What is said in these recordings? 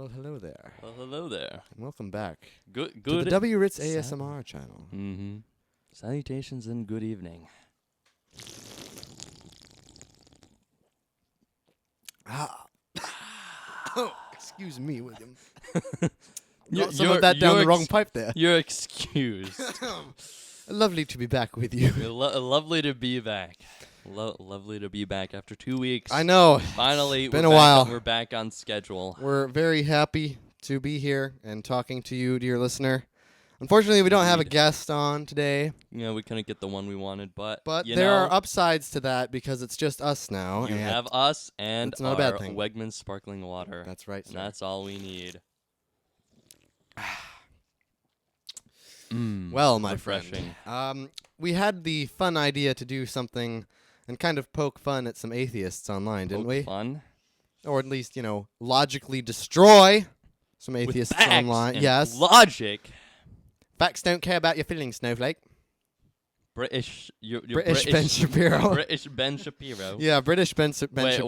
Well, hello there. Well, hello there. And welcome back Good. to the W Ritz ASMR channel. Mm-hmm. Salutations and good evening. Oh, excuse me, William. You're- Got some of that down you're the wrong pipe there. You're excused. Lovely to be back with you. Lovely to be back. Lovely to be back after 2 weeks. I know. Finally, It's been we're a while. We're back on schedule. We're very happy to be here and talking to you, dear listener. Unfortunately, we don't have a Indeed. guest on today, We couldn't get the one we wanted, but but you there know, are upsides to that because it's just us now. you and have us and it's not a our bad thing. Wegmans sparkling water. That's right, And sir. that's all we need. Well, my refreshing. friend, we had the fun idea to do something and kind of poke fun at some atheists online, didn't we? Fun. Or at least, logically destroy some With atheists facts online. and Yes. logic. Facts don't care about your feelings, Snowflake. British, you're British Ben Shapiro. British Ben Shapiro. Yeah, British Ben Shapiro. Wait,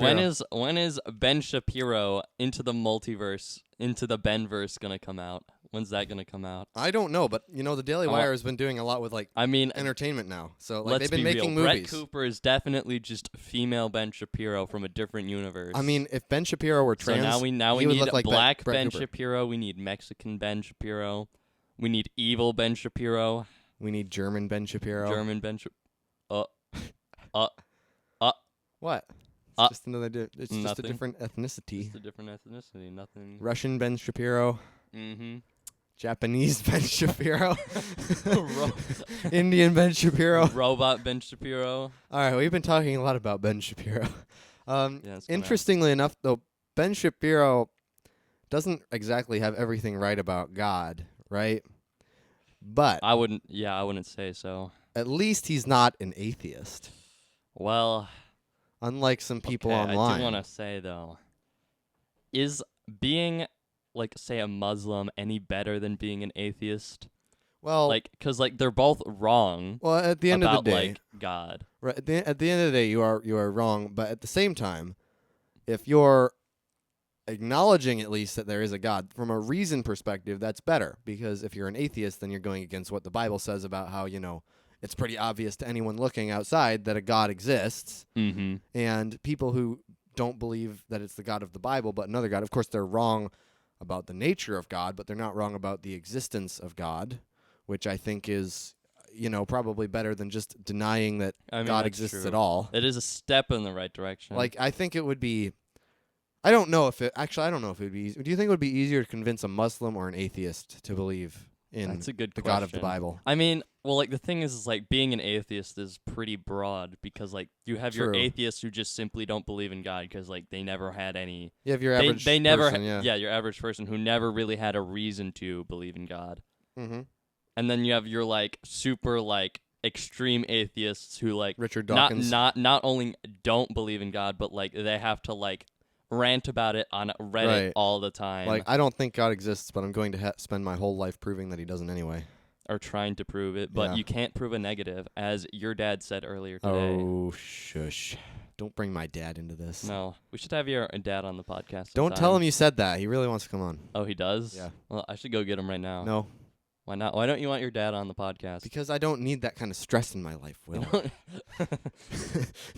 when is Ben Shapiro into the multiverse, into the Benverse gonna come out? When's that gonna come out? I don't know, but the Daily Wire has been doing a lot with I mean, entertainment now. So let's they've been be making real. movies. Brett Cooper is definitely just female Ben Shapiro from a different universe. I mean, if Ben Shapiro were trans, so now we he would need look like black Brett Ben Cooper. Shapiro. We need Mexican Ben Shapiro. We need evil Ben Shapiro. We need German Ben Shapiro. German Ben Shapiro. What? It's just another. It's just a nothing. different ethnicity. It's a different ethnicity. Nothing. Russian Ben Shapiro. Mm-hmm. Japanese Ben Shapiro. Indian Ben Shapiro. Robot Ben Shapiro. All right, we've been talking a lot about Ben Shapiro. Interestingly enough, though, Ben Shapiro doesn't exactly have everything right about God, right? But I wouldn't say so. at least he's not an atheist, Well, unlike some people okay, online. I do want to say though, is being like say a Muslim any better than being an atheist? Well, Because they're both wrong at the end of about the day, God. right? At the end of the day, you are wrong. But at the same time, if you're acknowledging at least that there is a God from a reason perspective, that's better, because if you're an atheist, then you're going against what the Bible says about how it's pretty obvious to anyone looking outside that a God exists. Mm-hmm. And people who don't believe that it's the God of the Bible but another God, of course they're wrong about the nature of God, but they're not wrong about the existence of God, which I think is probably better than just denying that God that's exists true. at all. It is a step in the right direction. I think it would be I don't know if it would be easy. Do you think it would be easier to convince a Muslim or an atheist to believe in That's a good the question. God of the Bible? I mean, the thing is being an atheist is pretty broad because you have your True. atheists who just simply don't believe in God because they never had any. You have your average They never person, your average person who never really had a reason to believe in God. Mm-hmm. And then you have your super extreme atheists who Richard Dawkins. not only don't believe in God but they have to rant about it on Reddit Right. all the time. I don't think God exists, but I'm going to spend my whole life proving that he doesn't anyway. Or trying to prove it, but Yeah. you can't prove a negative, as your dad said earlier today. Oh, shush. Don't bring my dad into this. No, we should have your dad on the podcast. Don't tell him you said that. He really wants to come on. Oh, he does? Yeah. Well, I should go get him right now. No, Why not? Why don't you want your dad on the podcast? because I don't need that kind of stress in my life, Will.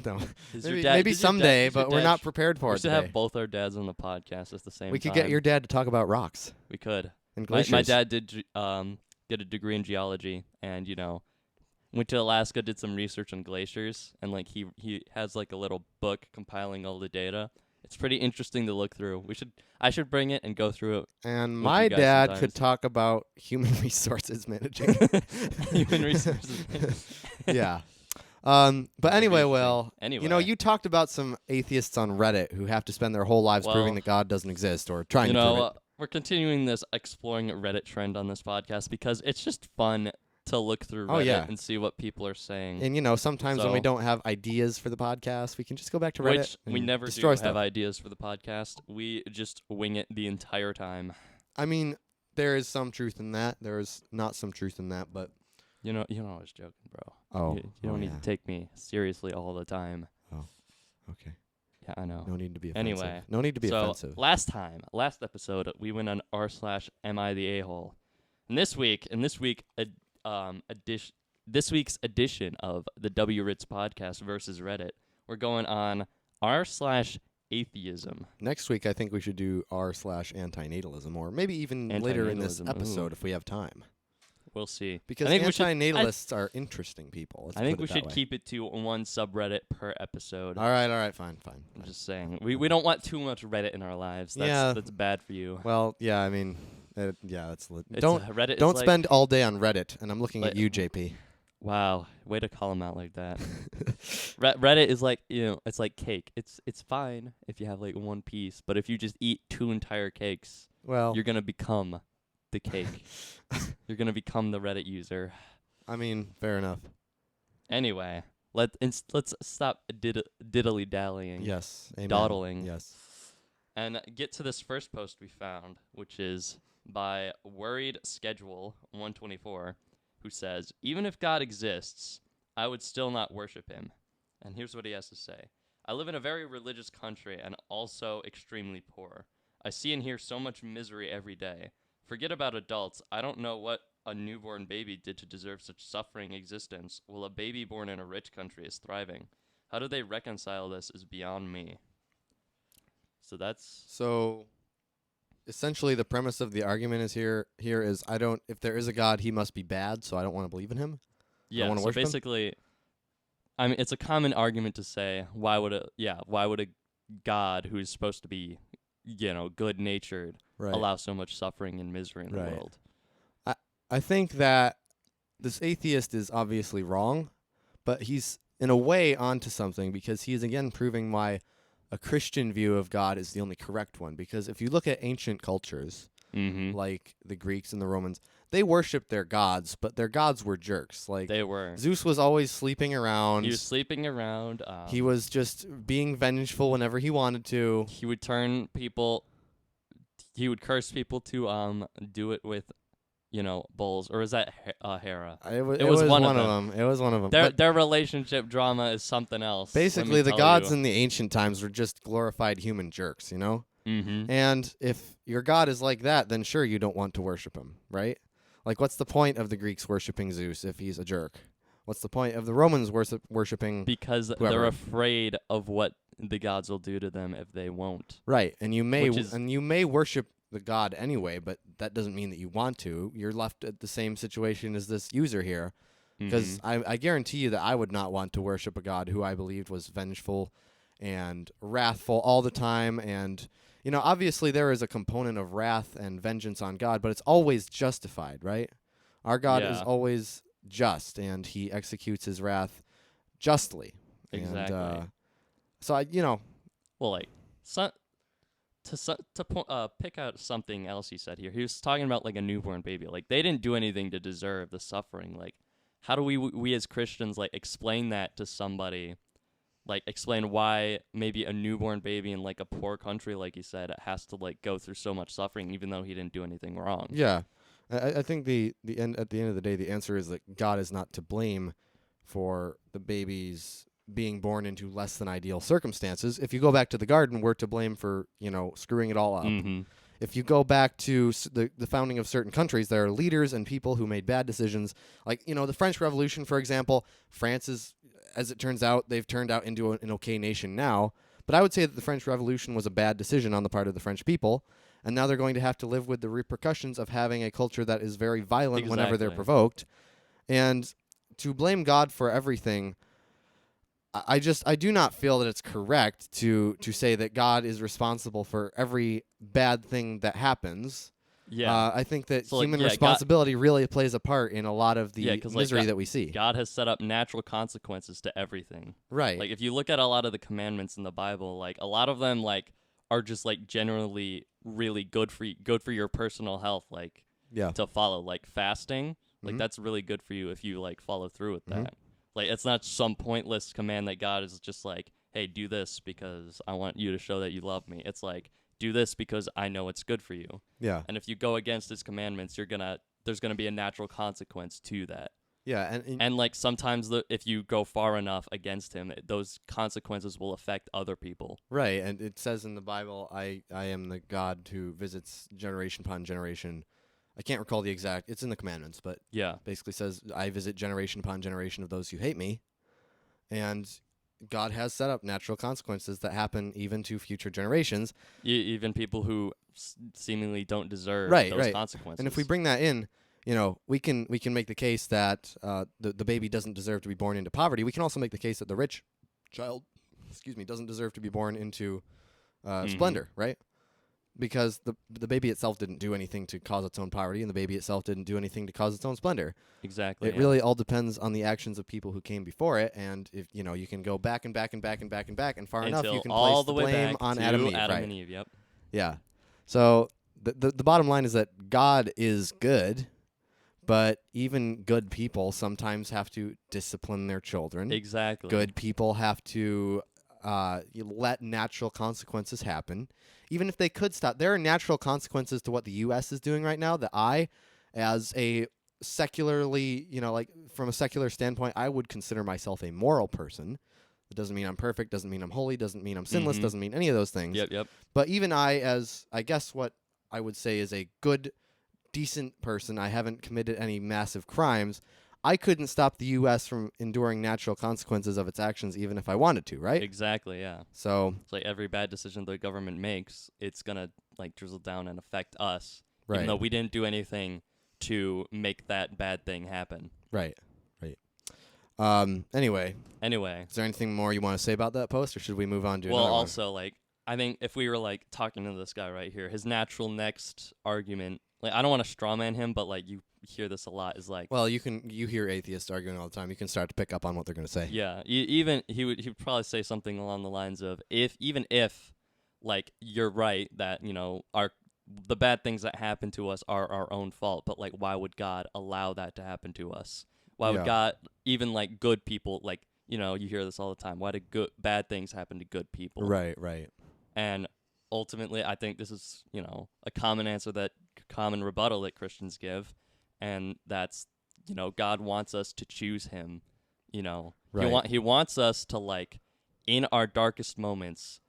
No. Maybe someday, but we're not prepared for we it should today. have both our dads on the podcast at the same time. We could get your dad to talk about rocks We could. and My glaciers. dad did get a degree in geology, and went to Alaska, did some research on glaciers, and he has a little book compiling all the data. It's pretty interesting to look through. I should bring it and go through it. And with my you guys dad sometimes. could talk about human resources managing. Human resources. Yeah. But anyway, interesting. Will, Anyway. you talked about some atheists on Reddit who have to spend their whole lives Well, proving that God doesn't exist or trying to prove it. We're continuing this exploring Reddit trend on this podcast because it's just fun to look through Reddit and see what people are saying. And sometimes when we So- don't have ideas for the podcast, we can just go back to Reddit. Which we and never do destroy have stuff. ideas for the podcast. We just wing it the entire time. I mean, there is some truth in that. There is not some truth in that, but You know, I was joking, bro. oh, You don't need to take me seriously all the time. okay. Yeah, I know. No need to be offensive. Anyway, no need to be so offensive. last episode, we went on r/am I the a-hole. And this week, this week's edition of the W Ritz podcast versus Reddit, we're going on r/atheism. Next week, I think we should do r/antinatalism, or maybe even later in this Antinatalism, episode ooh. if we have time. We'll see. Because I think antinatalists are interesting people. I think we should keep it to one subreddit per episode. All right, fine. I'm just saying. We don't want too much Reddit in our lives. That's bad for you. Well, yeah, I mean, that's Reddit don't spend all day on Reddit. And I'm looking at you, JP. Wow, way to call him out like that. Reddit is like, it's like cake. It's fine if you have like one piece, but if you just eat 2 entire cakes, well, you're gonna become the cake. You're gonna become the Reddit user. I mean, fair enough. Anyway, let's stop diddly dallying. Yes, amen. Dawdling. Yes, and get to this first post we found, which is by Worried Schedule 124, who says, "Even if God exists, I would still not worship him." And here's what he has to say: "I live in a very religious country and also extremely poor. I see and hear so much misery every day. Forget about adults. I don't know what a newborn baby did to deserve such suffering existence, while a baby born in a rich country is thriving. How do they reconcile this is beyond me." So essentially the premise of the argument is here is if there is a God, he must be bad, so I don't want to believe in him. Yeah, so basically, I mean, it's a common argument to say, why would a God who is supposed to be, good-natured, allow so much suffering and misery in the world? I think that this atheist is obviously wrong, but he's in a way onto something, because he is again proving why a Christian view of God is the only correct one. Because if you look at ancient cultures, like the Greeks and the Romans, they worshipped their gods, but their gods were jerks. Like, they were. Zeus was always sleeping around. He was sleeping around. He was just being vengeful whenever he wanted to. He would curse people to do it with, bulls. Or is that Hera? It was one of them. It was one of them. Their relationship drama is something else. Basically, the gods in the ancient times were just glorified human jerks, Mm-hmm. And if your God is like that, then sure, you don't want to worship him, right? Like, what's the point of the Greeks worshiping Zeus if he's a jerk? What's the point of the Romans worshiping? Because whoever? They're afraid of what the gods will do to them if they won't. Right, and you may worship the God anyway, but that doesn't mean that you want to. You're left at the same situation as this user here, because I guarantee you that I would not want to worship a God who I believed was vengeful and wrathful all the time. And obviously there is a component of wrath and vengeance on God, but it's always justified, right? Our God is always just, and he executes his wrath justly. Exactly. And, so well, like, to pick out something else he said here, he was talking about like a newborn baby. Like, they didn't do anything to deserve the suffering. Like, how do we as Christians like explain that to somebody? Like, explain why maybe a newborn baby in like a poor country, like you said, has to like go through so much suffering, even though he didn't do anything wrong. Yeah, I think at the end of the day, the answer is that God is not to blame for the babies being born into less than ideal circumstances. If you go back to the garden, we're to blame for screwing it all up. Mm-hmm. If you go back to the founding of certain countries, there are leaders and people who made bad decisions. Like, the French Revolution, for example. France is, as it turns out, they've turned out into an okay nation now. But I would say that the French Revolution was a bad decision on the part of the French people. And now they're going to have to live with the repercussions of having a culture that is very violent whenever they're provoked. And to blame God for everything, I do not feel that it's correct to say that God is responsible for every bad thing that happens. Yeah. I think that human responsibility really plays a part in a lot of the misery that we see. God has set up natural consequences to everything. Right. Like, if you look at a lot of the commandments in the Bible, like, a lot of them like are just like generally really good for your personal health, like to follow, like fasting. Like, that's really good for you if you like follow through with that. Like, it's not some pointless command that God is just like, hey, do this because I want you to show that you love me. It's like, do this because I know it's good for you. Yeah. And if you go against his commandments, there's gonna be a natural consequence to that. Yeah, and And like sometimes if you go far enough against him, those consequences will affect other people. right, and it says in the Bible, I am the God who visits generation upon generation. I can't recall the exact. It's in the commandments, but Yeah. basically says I visit generation upon generation of those who hate me, and God has set up natural consequences that happen even to future generations. Even people who seemingly don't deserve Right, those right. And if we consequences. bring that in, we can make the case that the baby doesn't deserve to be born into poverty. We can also make the case that the rich child, doesn't deserve to be born into Mhm. splendor, right? Because the baby itself didn't do anything to cause its own poverty, and the baby itself didn't do anything to cause its own splendor. Exactly, It yeah. really all depends on the actions of people who came before it, and if you can go back and back and back and back and back, and far enough, you Until can place all the the way blame back on Adam to and Eve, Adam right? and Eve, yep. Yeah. So the bottom line is that God is good, but even good people sometimes have to discipline their children. Exactly. Good people have to let natural consequences happen. Even if they could stop, there are natural consequences to what the U.S. is doing right now that I, as a secularly, like from a secular standpoint, I would consider myself a moral person. It doesn't mean I'm perfect, doesn't mean I'm holy, doesn't mean I'm sinless, Mhm. doesn't mean any of those things. Yep, yep. But even I, as I guess what I would say is a good, decent person, I haven't committed any massive crimes. I couldn't stop the U.S. from enduring natural consequences of its actions, even if I wanted to, right? Exactly, yeah. So, It's like every bad decision the government makes, it's gonna like drizzle down and affect us, even right, though we didn't do anything to make that bad thing happen. right, right. Anyway, Anyway, is there anything more you want to say about that post, or should we move on to well, another one? also like I think if we were like talking to this guy right here, his natural next argument, like I don't want to strawman him, but like you hear this a lot, is like, Well, you hear atheists arguing all the time. You can start to pick up on what they're going to say. yeah, even he would probably say something along the lines of if like you're right that our the bad things that happen to us are our own fault, but like why would God allow that to happen to us? Why would Yeah. God, even like good people, like you hear this all the time, why do bad things happen to good people? Right, right. And ultimately I think this is a common answer, that common rebuttal that Christians give, and that's God wants us to choose him. Right. He wants us to, like, in our darkest moments,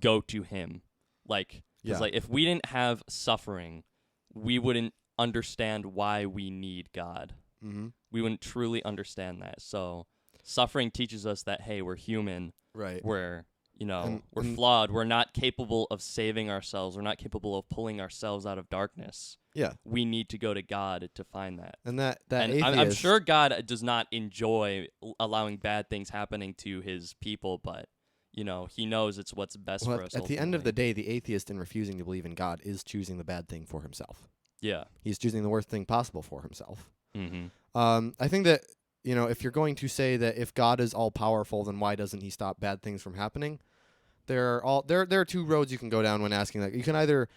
go to him. Like, because Yeah. like if we didn't have suffering, we wouldn't understand why we need God. Mm-hmm. We wouldn't truly understand that. So suffering teaches us that, hey, we're human. Right. We're we're and flawed. We're not capable of saving ourselves. We're not capable of pulling ourselves out of darkness. yeah, We need to go to God to find that. and that And I'm atheist. sure God does not enjoy allowing bad things happening to his people, but he knows it's what's best Well, for us. at the end of the ultimately. day, the atheist, in refusing to believe in God, is choosing the bad thing for himself. Yeah. He's choosing the worst thing possible for himself. Mhm. I think that if you're going to say that if God is all powerful, then why doesn't He stop bad things from happening? There are two roads you can go down when asking that. You can either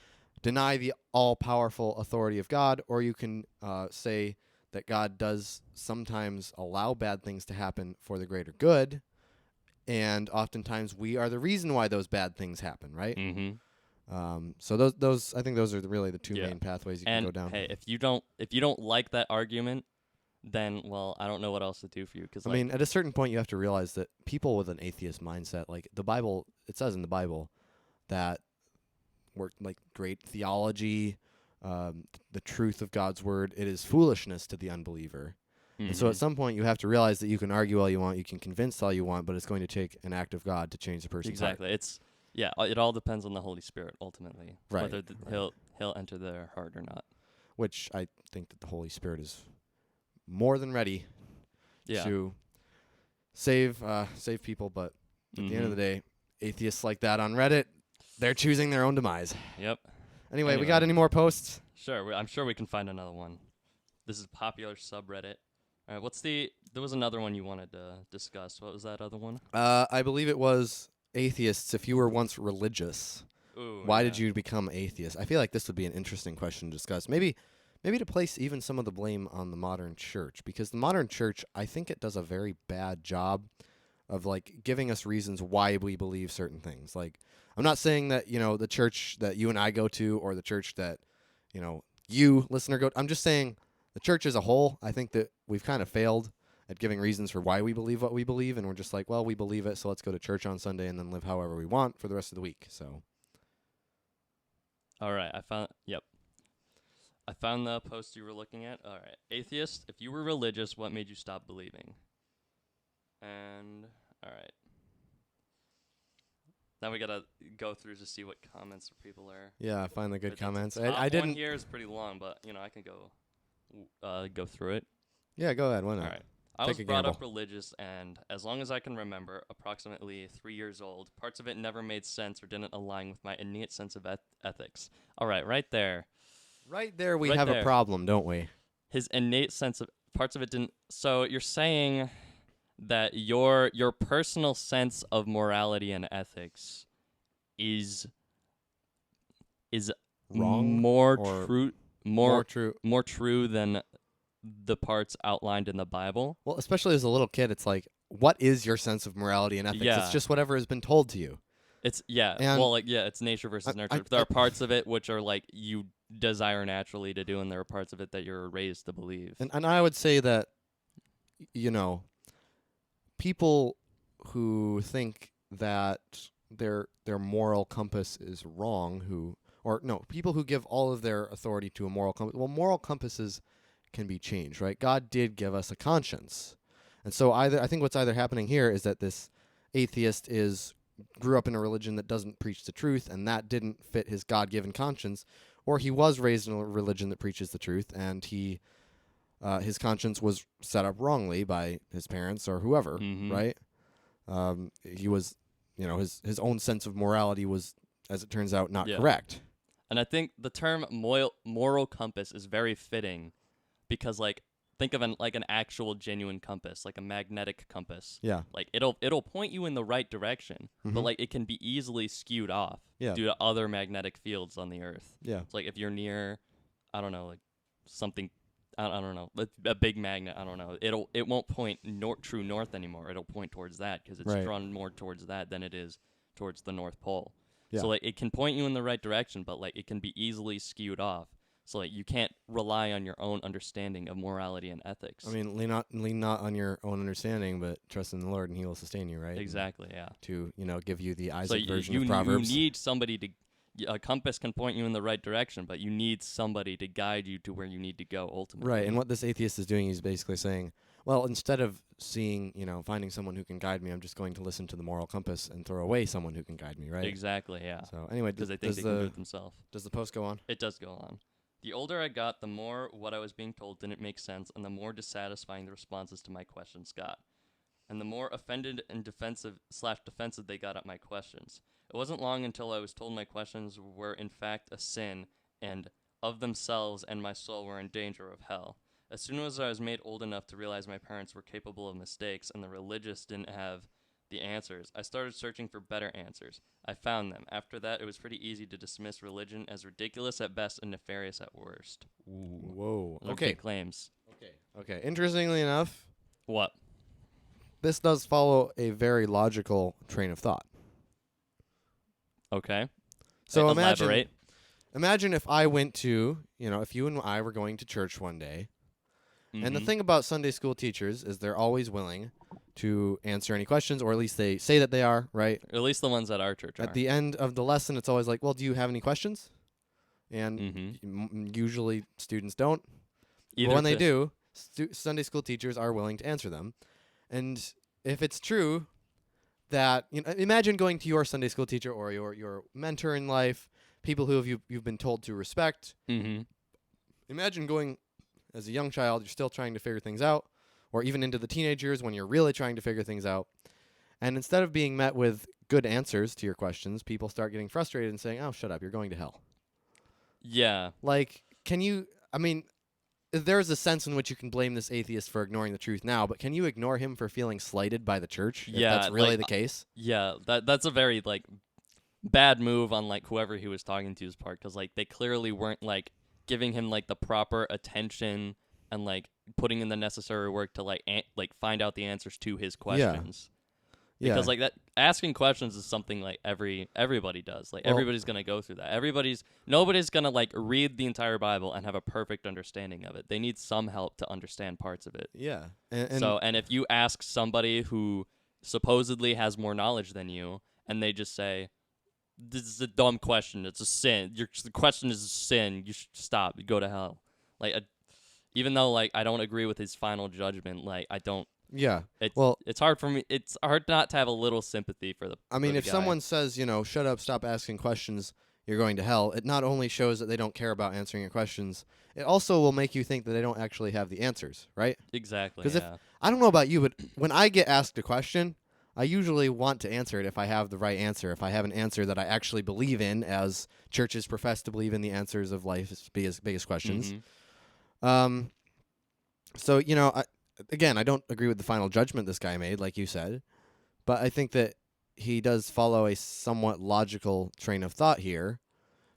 deny the all powerful authority of God, or you can say that God does sometimes allow bad things to happen for the greater good, and oftentimes we are the reason why those bad things happen, right? Mhm. So those I think those are really the two Yeah. main pathways you can And go down. hey, if you don't like that argument, then well, I don't know what else to do for you, because I like mean, at a certain point, you have to realize that people with an atheist mindset, like the Bible, it says in the Bible that we're like great theology, the truth of God's word, it is foolishness to the unbeliever. And so at mhm. some point, you have to realize that you can argue all you want, you can convince all you want, but it's going to take an act of God to change the person's heart. Exactly. It all depends on the Holy Spirit ultimately, Right, whether right. he'll enter their heart or not. Which I think that the Holy Spirit is more than ready Yeah. to save people, but at the end of Mhm. the day, atheists like that on Reddit, they're choosing their own demise. Yep. Anyway, we got any more posts? Sure. I'm sure we can find another one. This is a popular subreddit. All right. There was another one you wanted to discuss. What was that other one? I believe it was atheists. If you were once religious, Ooh, why yeah. did you become atheist? I feel like this would be an interesting question to discuss. Maybe to place even some of the blame on the modern church, because the modern church, I think it does a very bad job of like giving us reasons why we believe certain things. Like, I'm not saying that the church that you and I go to, or the church that you listener go. I'm just saying the church as a whole, I think that we've kind of failed at giving reasons for why we believe what we believe, and we're just like, well, we believe it, so let's go to church on Sunday and then live however we want for the rest of the week. So, All right, I found the post you were looking at. All right, atheist, if you were religious, what made you stop believing? And all right, now we gotta go through to see what comments people are. yeah, find the good I think comments. the top I didn't. one here is pretty long, but I can go through it. Yeah, go ahead. Why not? All right. I Take was a brought up gamble. religious, and as long as I can remember, approximately 3 years old, parts of it never made sense or didn't align with my innate sense of ethics. All right, right there. Right there, we Right have a there. problem, don't we? His innate sense of parts of it didn't. So you're saying that your personal sense of morality and ethics is Wrong more or true more true. more true than the parts outlined in the Bible. Well, especially as a little kid, it's like, what is your sense of morality and ethics? Yeah. It's just whatever has been told to you. It's And it's nature versus I- nurture. I- There are parts of it which are like you desire naturally to do, and there are parts of it that you're raised to believe. And I would say that, people who think that their moral compass is wrong, people who give all of their authority to a moral compass. Well, moral compasses can be changed, right? God did give us a conscience, and so I think what's either happening here is that this atheist grew up in a religion that doesn't preach the truth, and that didn't fit his God-given conscience, or he was raised in a religion that preaches the truth, and his conscience was set up wrongly by his parents or whoever, Mhm. right? He was, his own sense of morality was, as it turns out, not Yeah. correct. And I think the term moral compass is very fitting because, like, think of an actual genuine compass, like a magnetic compass. Yeah. Like it'll point you in the right direction, but Mhm. like it can be easily skewed off Yeah. due to other magnetic fields on the Earth. Yeah. It's like if you're near, I don't know, like something, I don't know, a big magnet. I don't know. It won't point true north anymore. It'll point towards that because it's Right. drawn more towards that than it is towards the North Pole. Yeah. So like it can point you in the right direction, but like it can be easily skewed off. So like you can't rely on your own understanding of morality and ethics. I mean, lean not on your own understanding, but trust in the Lord, and He will sustain you, right? Exactly, yeah. To give you the So Isaac version you of Proverbs. need somebody to. A compass can point you in the right direction, but you need somebody to guide you to where you need to go ultimately. Right, and what this atheist is doing, he's basically saying, well, instead of finding someone who can guide me, I'm just going to listen to the moral compass and throw away someone who can guide me, right? Exactly, yeah. So anyway, Because they think they can do it themselves. does the post go on? It does go on. The older I got, the more what I was being told didn't make sense, and the more dissatisfying the responses to my questions got. And the more offended and defensive they got at my questions. It wasn't long until I was told my questions were in fact a sin, and of themselves and my soul were in danger of hell. As soon as I was made old enough to realize my parents were capable of mistakes and the religious didn't have the answers, I started searching for better answers. I found them. After that, it was pretty easy to dismiss religion as ridiculous at best and nefarious at worst. Whoa. Those are Okay. big claims. Okay. Interestingly enough, What? this does follow a very logical train of thought. Okay. So Elaborate. imagine if I went to, if you and I were going to church one day, and the Mhm. thing about Sunday school teachers is they're always willing to answer any questions, or at least they say that they are, right? At least the ones at our church are. At the end of the lesson, it's always like, well, do you have any questions? And usually students don't. But when they do, Sunday school teachers are willing to answer them. And if it's true that, imagine going to your Sunday school teacher or your mentor in life, people who you've been told to respect. Mm-hmm. Imagine going as a young child, you're still trying to figure things out, or even into the teenage years when you're really trying to figure things out. And instead of being met with good answers to your questions, people start getting frustrated and saying, oh, shut up, you're going to hell. Yeah. Like, there's a sense in which you can blame this atheist for ignoring the truth now, but can you ignore him for feeling slighted by the church? Yeah, if that's really like, the case. Yeah, that's a very bad move on whoever he was talking to's part, because they clearly weren't giving him the proper attention and putting in the necessary work to find out the answers to his questions. Yeah. Because like that, asking questions is something like everybody does. Like Well- everybody's gonna go through that. Nobody's gonna like read the entire Bible and have a perfect understanding of it. They need some help to understand parts of it. Yeah. And And if you ask somebody who supposedly has more knowledge than you, and they just say, "This is a dumb question. It's a sin. The question is a sin. You should stop. You go to hell." Like, even though like I don't agree with his final judgment, like I don't. yeah. It's Well, it's hard for me. It's hard not to have a little sympathy for the. I mean, for the if guy. someone says, shut up, stop asking questions, you're going to hell, it not only shows that they don't care about answering your questions, it also will make you think that they don't actually have the answers, right? Exactly. 'Cause if- Yeah. I don't know about you, but when I get asked a question, I usually want to answer it if I have the right answer, if I have an answer that I actually believe in, as churches profess to believe in the answers of life's biggest questions. Mhm. So, again, I don't agree with the final judgment this guy made, like you said, but I think that he does follow a somewhat logical train of thought here,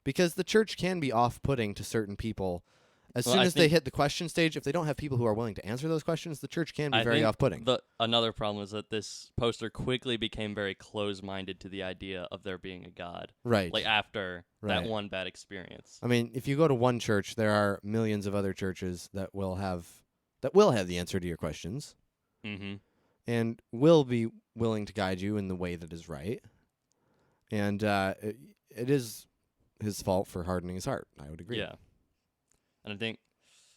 because the church can be off-putting to certain people. As Well, soon I as they think- hit the question stage, if they don't have people who are willing to answer those questions, the church can be I very think off-putting. Another problem is that this poster quickly became very close-minded to the idea of there being a God. Right. Like after Right. that one bad experience. I mean, if you go to one church, there are millions of other churches that will have the answer to your questions Mm-hmm. and will be willing to guide you in the way that is right. And it is his fault for hardening his heart. I would agree. Yeah. And I think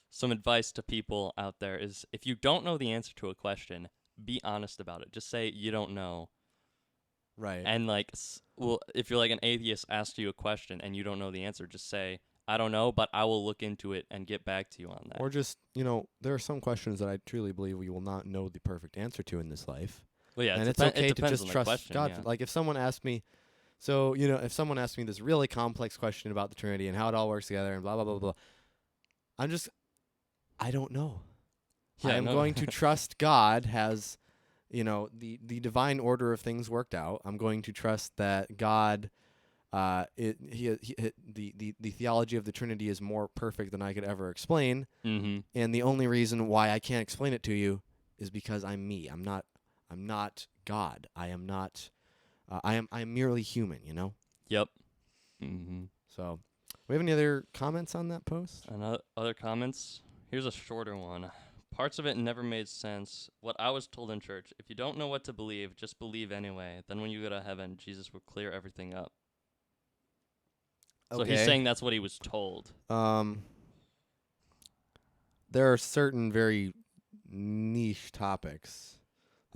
some advice to people out there is if you don't know the answer to a question, be honest about it. Just say you don't know. Right. And like, well, if you're like an atheist asks you a question and you don't know the answer, just say, I don't know, but I will look into it and get back to you on that. Or just, there are some questions that I truly believe we will not know the perfect answer to in this life. Well, yeah, And it's it okay to depends just on the trust question, God. yeah. Like if someone asked me, if someone asked me this really complex question about the Trinity and how it all works together and blah, blah, blah, blah, I don't know. I Yeah, am no. going to trust God has, the divine order of things worked out. I'm going to trust that God, the theology of the Trinity is more perfect than I could ever explain. Mm-hmm. And the only reason why I can't explain it to you is because I'm me. I'm not God. I am not. I am merely human. Yep. Mm-hmm. So, we have any other comments on that post? And other comments? Here's a shorter one. Parts of it never made sense. What I was told in church, if you don't know what to believe, just believe anyway. Then when you go to heaven, Jesus will clear everything up. So he's saying that's what he was told. There are certain very niche topics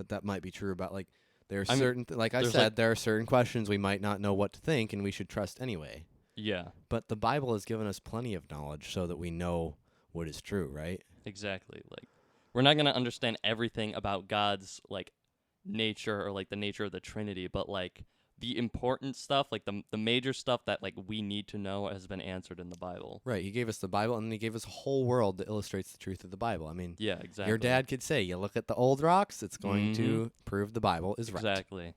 that might be true about. Like there are certain, like I said, there are certain questions we might not know what to think, and we should trust anyway. Yeah. But the Bible has given us plenty of knowledge so that we know what is true, right? Exactly. Like we're not gonna understand everything about God's like nature or like the nature of the Trinity, but like the important stuff, like the major stuff that like we need to know has been answered in the Bible. Right. He gave us the Bible, and then he gave us a whole world that illustrates the truth of the Bible. I mean, Yeah, exactly. your dad could say, you look at the old rocks, it's going to prove the Bible is right. Exactly.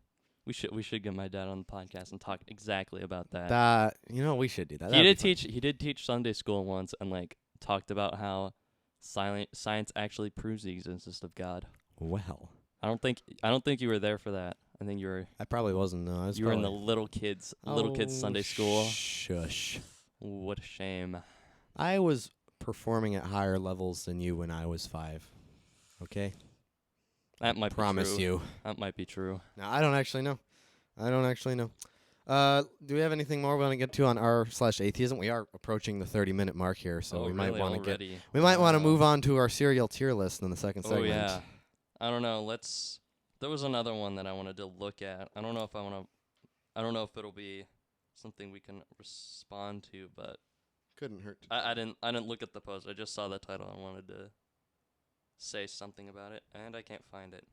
We should get my dad on the podcast and talk exactly about that. We should do that. He did teach Sunday school once and like talked about how science actually proves the existence of God. Well, I don't think you were there for that. I think you were. I probably wasn't. No, You were in the little kids Sunday school. Shush. What a shame. I was performing at higher levels than you when I was 5. Okay? That might Promise be true. you. That might be true. No, I don't actually know. Do we have anything more we want to get to on r/atheism? We are approaching the 30-minute mark here, so we might want to move on to our serial tier list in the second segment. Oh yeah. I don't know. There was another one that I wanted to look at. I don't know if it'll be something we can respond to, but couldn't hurt. I didn't look at the post. I just saw the title and wanted to say something about it, and I can't find it.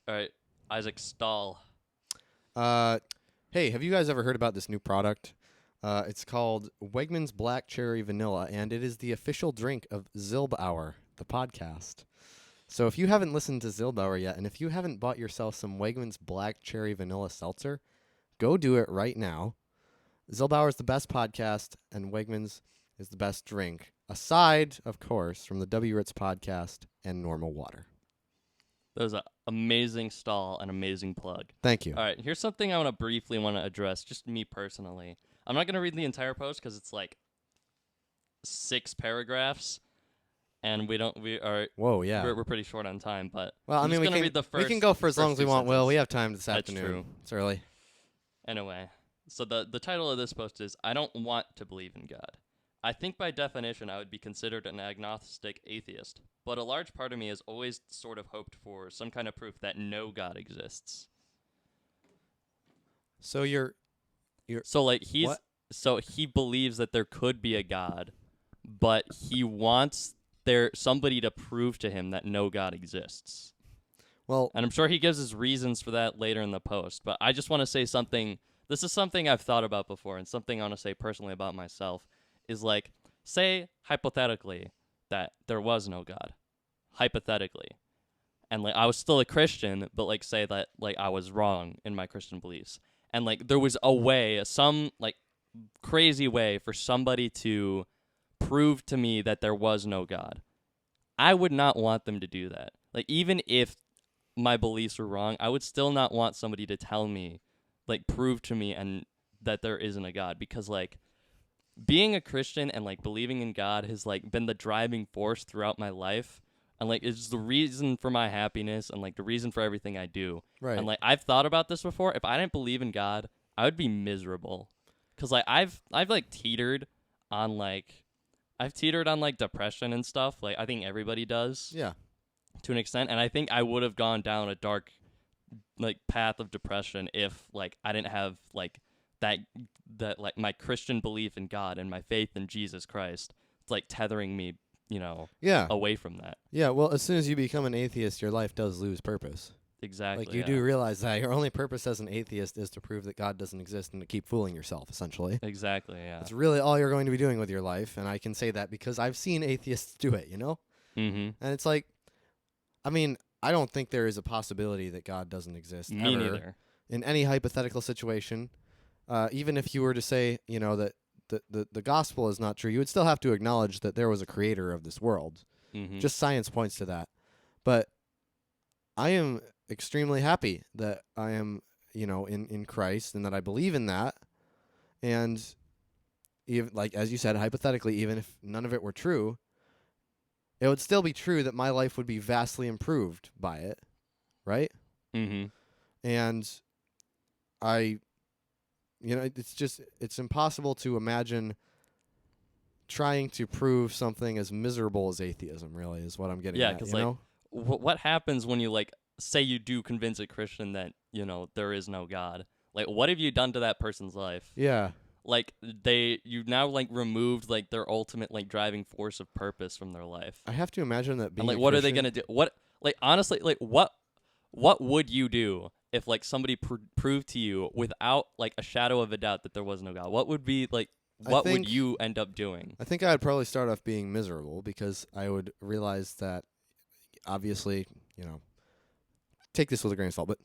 All right, Isaac Stahl. Hey, have you guys ever heard about this new product? It's called Wegmans Black Cherry Vanilla, and it is the official drink of Zilbauer, the podcast. So if you haven't listened to Zilbauer yet, and if you haven't bought yourself some Wegmans Black Cherry Vanilla Seltzer, go do it right now. Zilbauer is the best podcast, and Wegmans is the best drink, aside, of course, from the W. Ritz podcast and normal water. Those are amazing stall, an amazing plug. Thank you. All right, here's something I want to briefly address, just me personally. I'm not going to read the entire post because it's like 6 paragraphs, and we are Whoa, yeah. we're pretty short on time. But Well, I I'm mean, just we gonna can read the first. we can go for as long as we two want. Will, we sentences. have time this That's afternoon. true. It's early. Anyway, so the title of this post is "I don't want to believe in God. I think by definition I would be considered an agnostic atheist, but a large part of me has always sort of hoped for some kind of proof that no God exists." So you're So like what? so he believes that there could be a God, but he wants somebody to prove to him that no God exists. Well, And I'm sure he gives his reasons for that later in the post, but I just want to say something. This is something I've thought about before, and something I want to say personally about myself is like, say hypothetically that there was no God, hypothetically, and like I was still a Christian, but like say that like I was wrong in my Christian beliefs, and like there was a way, some like crazy way for somebody to prove to me that there was no God. I would not want them to do that. Like even if my beliefs were wrong, I would still not want somebody to tell me, like prove to me and that there isn't a God, because like being a Christian and like believing in God has like been the driving force throughout my life, and like it's the reason for my happiness and like the reason for everything I do. right. And like I've thought about this before. If I didn't believe in God, I would be miserable. Cause like I've like teetered on like depression and stuff. Like I think everybody does Yeah. to an extent, and I think I would have gone down a dark like path of depression if like I didn't have like that like my Christian belief in God and my faith in Jesus Christ. It's like tethering me, Yeah. away from that. Yeah. Well, as soon as you become an atheist, your life does lose purpose. Exactly. Like you do realize that your only purpose as an atheist is to prove that God doesn't exist and to keep fooling yourself, essentially. Exactly, yeah. That's really all you're going to be doing with your life, and I can say that because I've seen atheists do it, Mm-hmm. And it's like, I mean, I don't think there is a possibility that God doesn't exist Me ever neither. in any hypothetical situation. Even if you were to say, that the gospel is not true, you would still have to acknowledge that there was a creator of this world. Mm-hmm. Just science points to that. But I am extremely happy that I am, in Christ and that I believe in that. And even like as you said, hypothetically, even if none of it were true, it would still be true that my life would be vastly improved by it, right? Mm-hmm. And it's impossible to imagine trying to prove something as miserable as atheism, really, is what I'm getting Yeah, at, because you like know? what happens when you like say you do convince a Christian that there is no God? Like what have you done to that person's life? Yeah. Like you now like removed like their ultimate like driving force of purpose from their life. I have to imagine that being And like a what are they Christian- gonna do? What like honestly like what would you do if like somebody proved to you without like a shadow of a doubt that there was no God? What would be like what would you end up doing? I think I would probably start off being miserable because I would realize that, obviously, take this with a grain of salt, but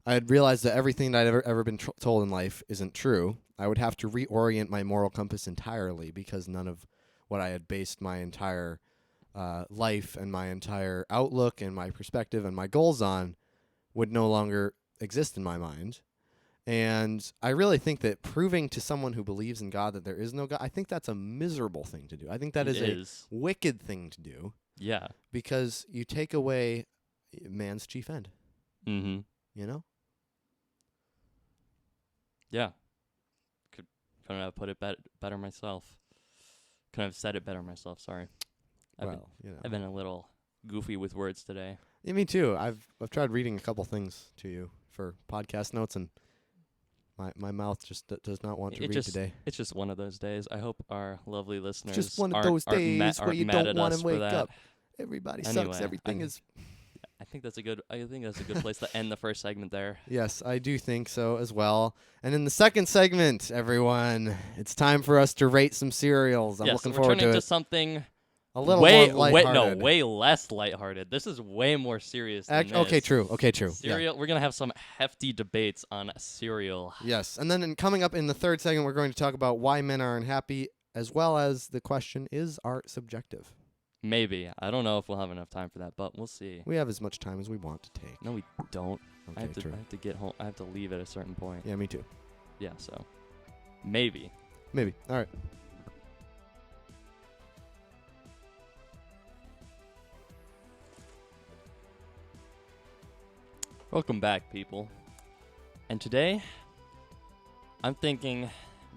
I'd realize that everything that I'd ever been told in life isn't true. I would have to reorient my moral compass entirely because none of what I had based my entire life and my entire outlook and my perspective and my goals on would no longer exist in my mind. And I really think that proving to someone who believes in God that there is no God, I think that's a miserable thing to do. I think that is a wicked thing to do. Yeah. Because you take away man's chief end. Mm-hmm. Yeah. Couldn't have put it better myself. Couldn't have said it better myself, sorry. I've been a little goofy with words today. Yeah, me too. I've tried reading a couple things to you for podcast notes, and my mouth just does not want to read today. It's just one of those days. I hope our lovely listeners just one of those days where you don't want to wake up. Everybody anyway, sucks. Everything is. I think that's a good place to end the first segment there. Yes, I do think so as well. And in the second segment, everyone, it's time for us to rate some cereals. I'm looking forward to it. We're turning to something a little more lighthearted. way less lighthearted. This is way more serious than this. Okay, true. Cereal. Yeah. We're gonna have some hefty debates on cereal. Yes, and then coming up in the third segment, we're going to talk about why men are unhappy, as well as the question: is art subjective? Maybe. I don't know if we'll have enough time for that, but we'll see. We have as much time as we want to take. No, we don't. I Okay, have true. to get home. I have to leave at a certain point. Yeah, me too. Yeah, so maybe. Maybe. All right. Welcome back, people. And today, I'm thinking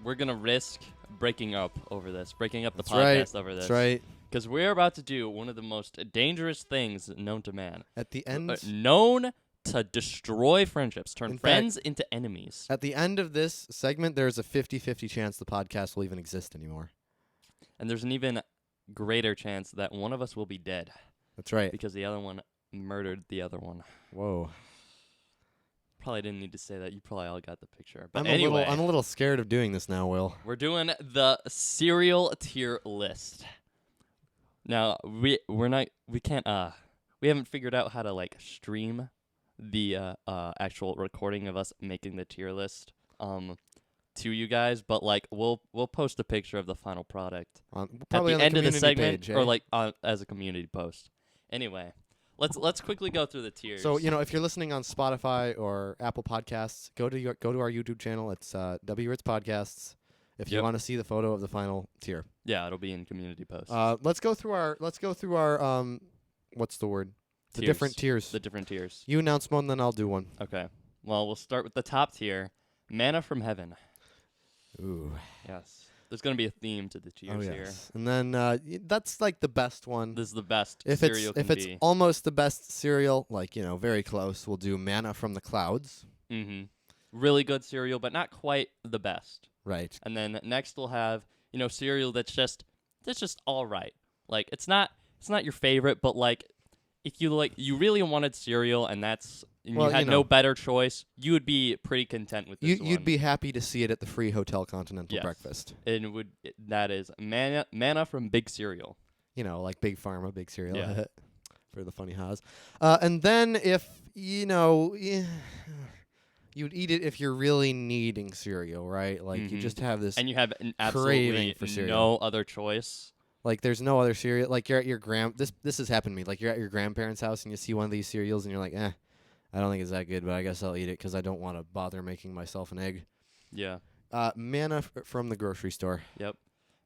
we're going to risk breaking up over this, breaking up the That's podcast right. over this. That's right. Because we're about to do one of the most dangerous things known to man. At the end, known to destroy friendships, turn In friends into enemies. at the end of this segment, there's a 50-50 chance the podcast will even exist anymore. And there's an even greater chance that one of us will be dead. That's right. Because the other one murdered the other one. Whoa. Probably didn't need to say that. You probably all got the picture. But I'm anyway, a little scared of doing this now, Will. we're doing the cereal tier list. Now we haven't figured out how to like stream the actual recording of us making the tier list to you guys, but like we'll post a picture of the final product Probably at on the end of the community segment page, or eh? like as a community post. Anyway, let's quickly go through the tiers. So if you're listening on Spotify or Apple Podcasts, go to our YouTube channel. It's W Ritz Podcasts. If you Yep. want to see the photo of the final tier, yeah, it'll be in community posts. let's go through our what's the word? The Tiers. different tiers. The different tiers. You announce one, then I'll do one. Okay. Well, we'll start with the top tier, manna from heaven. Ooh. Yes. There's going to be a theme to the tiers here. And then that's like the best one. This is the best If cereal it's can be. almost the best cereal, like very close, we'll do manna from the clouds. Mm-hmm. Really good cereal, but not quite the best. Right. And then next we'll have, cereal that's just all right. Like it's not your favorite, but like if you really wanted cereal and you had no better choice, you would be pretty content with this one. You'd be happy to see it at the free Hotel Continental Yes. breakfast. And that is manna from Big Cereal. Like Big Pharma, Big Cereal. Yeah. For the funny ha's. And then if, you'd eat it if you're really needing cereal, right? Like you just have this And you have craving absolutely for cereal. no other choice. Like there's no other cereal. Like you're at your this has happened to me. Like you're at your grandparents' house and you see one of these cereals and you're like, I don't think it's that good, but I guess I'll eat it because I don't want to bother making myself an egg. Yeah. Manna from the grocery store. Yep.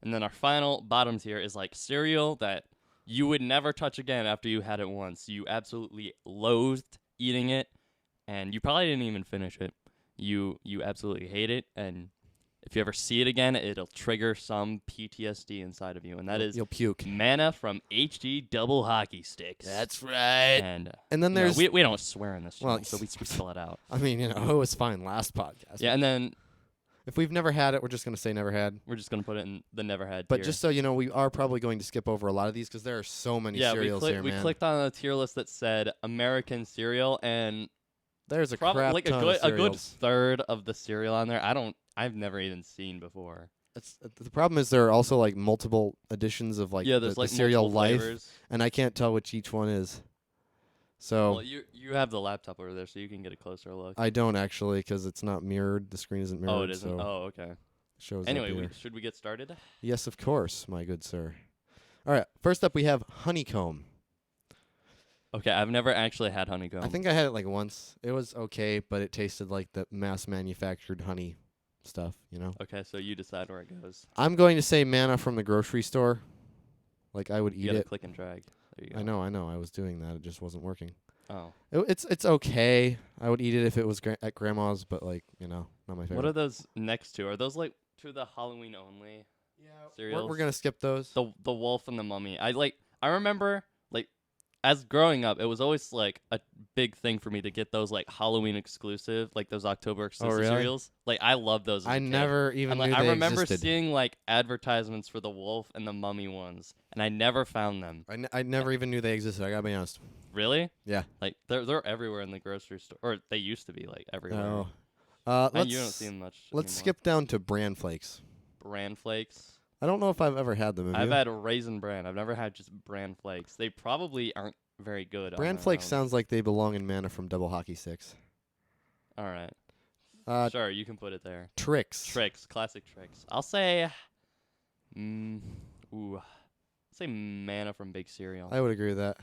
And then our final bottom tier is like cereal that you would never touch again after you had it once. You absolutely loathed eating it, and you probably didn't even finish it. You absolutely hate it, and if you ever see it again, it'll trigger some PTSD inside of you, and that is You'll puke. manna from HD double hockey sticks. That's right. And then there's we don't swear in this Well, channel, so we spell it out. I mean, it was fine last podcast. Yeah, and then If we've never had it, we're just going to say never had. we're just gonna put it in the never had But tier. just so you know, we are probably going to skip over a lot of these because there are so many cereals here, we man. clicked on a tier list that said American cereal, and There's a probably crap like ton a of good cereals. third of the cereal on there. I've never even seen before. The problem is there are also like multiple editions of Yeah, the there's like cereal multiple life, flavors. and I can't tell which each one is. So Well, you have the laptop over there, so you can get a closer look. I don't actually because it's not mirrored. The screen isn't mirrored. Oh, it isn't. So Oh, okay. it shows up Anyway, here. should we get started? Yes, of course, my good sir. All right, first up we have honeycomb. Okay, I've never actually had honeycomb. I think I had it like once. It was okay, but it tasted like the mass manufactured honey stuff, Okay, so you decide where it goes. I'm going to say manna from the grocery store. Like I would You eat gotta it. click and drag. There you go. I know. I was doing that. It just wasn't working. Oh. It's okay. I would eat it if it was at grandma's, but not my favorite. What are those next to? Are those like to the Halloween only cereals? We're gonna skip those. The Wolf and the Mummy. I remember as growing up, it was always like a big thing for me to get those like Halloween exclusive, like those October exclusive really? cereals. Like I love those. As a I kid. never even And, knew I they remember existed. seeing like advertisements for the Wolf and the Mummy ones, and I never found them. I never even knew they existed. I gotta be honest. Really? Yeah. Like they're everywhere in the grocery store, or they used to be like everywhere. Oh. And you don't see them much. Let's anymore. skip down to bran flakes. Bran Flakes. I don't know if I've ever had them. Have I've you? had Raisin Bran. I've never had just Bran Flakes. They probably aren't very good. Bran on their flakes own. sounds like they belong in manna from double hockey sticks. All right. Sure. You can put it there. Tricks. Tricks, classic tricks. I'll say, say manna from Big Cereal. I would agree with that.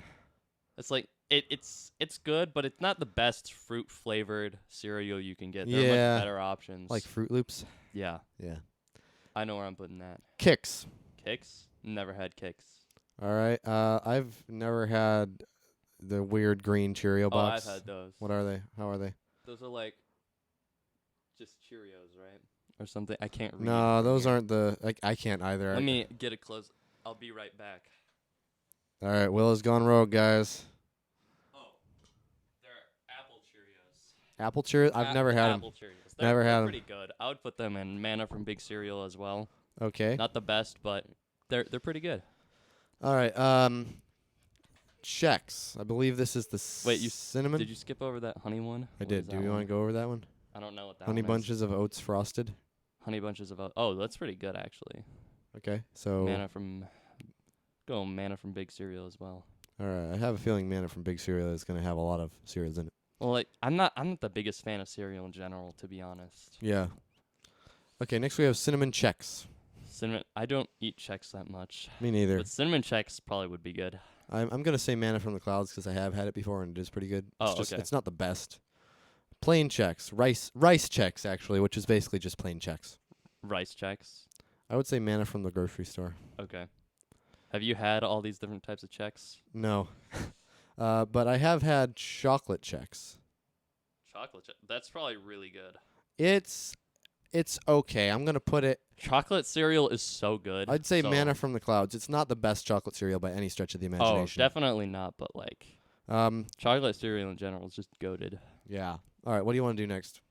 It's like it's good, but it's not the best fruit flavored cereal you can get. There are Yeah. much better options. Like Fruit Loops. yeah, Yeah. I know where I'm putting that. Kicks. Kicks? Never had Kicks. All right. I've never had the weird green Cheerio Oh, I've box. had those. What are they? How are they? Those are like just Cheerios, right? Or something. I can't read. No, from those here. aren't the. I can't either. Let me get it close. I'll be right back. All right. Will has gone rogue, guys. Oh, they're apple Cheerios. Apple Cheerios. I've never had them. apple Cheerios. Never had 'em. Pretty good. I would put them in manna from Big Cereal as well. Okay. Not the best, but they're pretty good. All right. Chex. I believe this is the Wait, you cinnamon. Did you skip over that honey one? I What did. is Do that you want one? to go over that one? I don't know what that Honey one is. bunches of oats frosted. Honey bunches of oats. Oh, that's pretty good actually. Okay. So. Manna from Big Cereal as well. All right. I have a feeling manna from Big Cereal is going to have a lot of cereals in it. Well, like I'm not the biggest fan of cereal in general, to be honest. Yeah. Okay. Next we have cinnamon Chex. Cinnamon. I don't eat Chex that much, Me neither. but cinnamon Chex probably would be good. I'm gonna say manna from the clouds because I have had it before and it is pretty good. Oh, It's just, okay. It's not the best. Plain Chex, rice Chex actually, which is basically just plain Chex. Rice Chex. I would say manna from the grocery store. Okay. Have you had all these different types of Chex? No, but I have had chocolate Chex. Chocolate Chex. That's probably really good. It's okay. I'm gonna put it. Chocolate cereal is so good. I'd say so manna from the clouds. It's not the best chocolate cereal by any stretch of the Oh, imagination. definitely not. But like chocolate cereal in general is just goated. Yeah. All right. What do you want to do next?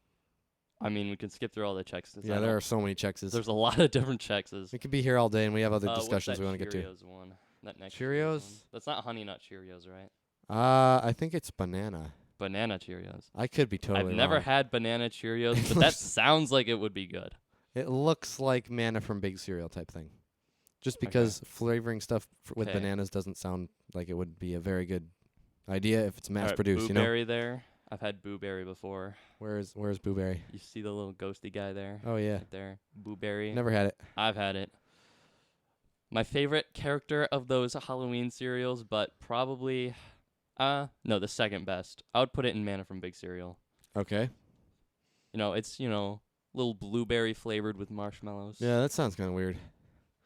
I mean, we can skip through all the Chex. Yeah, there are so many Chexes. There's a lot of different Chexes. We could be here all day, and we have other What's discussions that we want to get to. Cheerios one? That next Cheerios? one. That's not Honey Nut Cheerios, right? I think it's banana. Banana Cheerios. I could be totally I've never wrong. had banana Cheerios, but that sounds like it would be good. It looks like manna from Big Cereal type thing. Just because flavoring stuff with Okay. bananas doesn't sound like it would be a very good idea if it's mass Alright, produced, you know? Blueberry there. I've had Blueberry before. Where's Blueberry? You see the little ghosty guy there? Oh yeah. Right there. Blueberry. Never had it. I've had it. My favorite character of those Halloween cereals, but probably no, the second best. I would put it in manna from Big Cereal. Okay. It's little blueberry flavored with marshmallows. Yeah, that sounds kind of weird.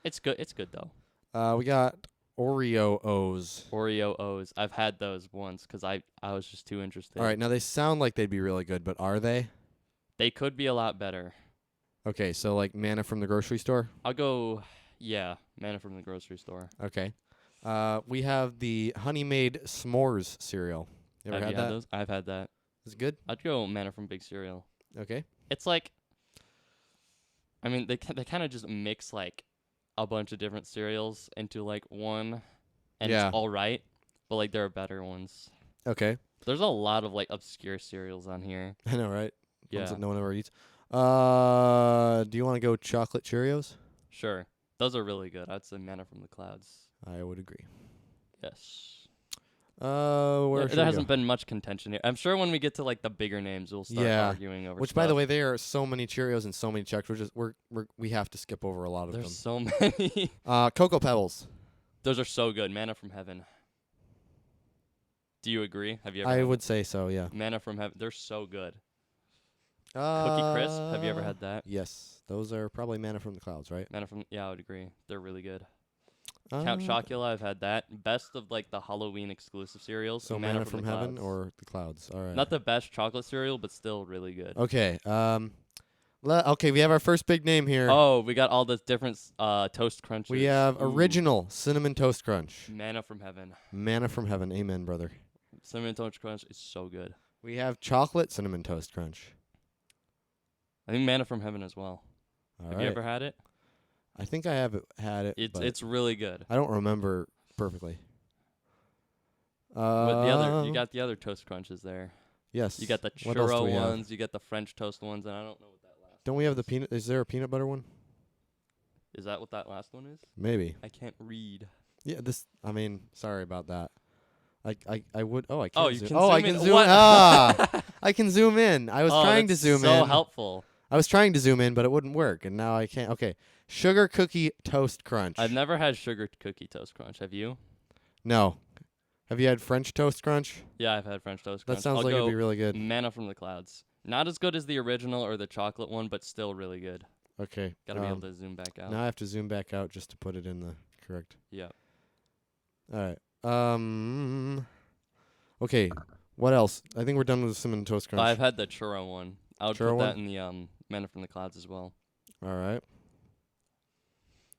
It's good. It's good though. We got Oreo O's. Oreo O's. I've had those once because I was just too interested. All right, now they sound like they'd be really good, but are they? They could be a lot better. Okay, so like manna from the grocery store? I'll go, manna from the grocery store. Okay. We have the Honey Maid S'mores cereal. You ever Have had you that? had those? I've had that. Is it good? I'd go manna from Big Cereal. Okay. It's like, I mean, they kind of just mix like a bunch of different cereals into like one, and Yeah. it's all right. But like there are better ones. Okay. There's a lot of like obscure cereals on here. I know, right? Ones Yeah, that no one ever eats. Do you want to go chocolate Cheerios? sure. Those are really good. I'd say manna from the clouds. I would agree. Yes. Where There should we hasn't go? been much contention here. I'm sure when we get to like the bigger names, we'll start Yeah. arguing over. Which, by the stuff. way, there are so many Cheerios and so many Chex. We have to skip over a lot of There's them. so many. Cocoa Pebbles. Those are so good. Manna from heaven. Do you agree? Have you ever? I had would say so. Yeah. Manna from heaven. They're so good. Cookie Crisp. Have you ever had that? Yes, those are probably manna from the clouds, right? Manna from. Yeah, I would agree. They're really good. Count Chocula. I've had that. Best of like the Halloween exclusive cereals. So manna from the heaven clouds. or the clouds. All right. Not the best chocolate cereal, but still really good. Okay. Okay, we have our first big name here. Oh, we got all the different toast crunches. We have Ooh. original cinnamon toast crunch. Manna from heaven. Manna from heaven. Amen, brother. Cinnamon toast crunch is so good. We have chocolate cinnamon toast crunch. I think manna from heaven as well. All Have right. you ever had it? I think I have had it. but It's really good. I don't remember perfectly. But you got the other toast crunches there. Yes. You got the What else do churro we have? ones, you got the French toast ones, and I don't know what that last. Don't we have the peanut? Is there a peanut butter one? Is that what that last one is? Maybe. I can't read. Yeah. Sorry about that. I would. Oh, I can. Oh, you zoom. can Oh, I zoom can in. zoom. What? Ah, I can zoom in. I was trying to that's zoom so in. helpful. I was trying to zoom in, but it wouldn't work, and now I can't. Okay, sugar cookie toast crunch. I've never had sugar cookie toast crunch. Have you? No. Have you had French toast crunch? Yeah, I've had French toast That crunch. sounds I'll like it'd go be really good. manna from the clouds. Not as good as the original or the chocolate one, but still really good. Okay. Gotta be able to zoom back out. Now I have to zoom back out just to put it in the correct. Yeah. All right. Okay. What else? I think we're done with cinnamon toast crunch. I've had the churro one. I would Churro put that one? in the manna from the clouds as well. All right.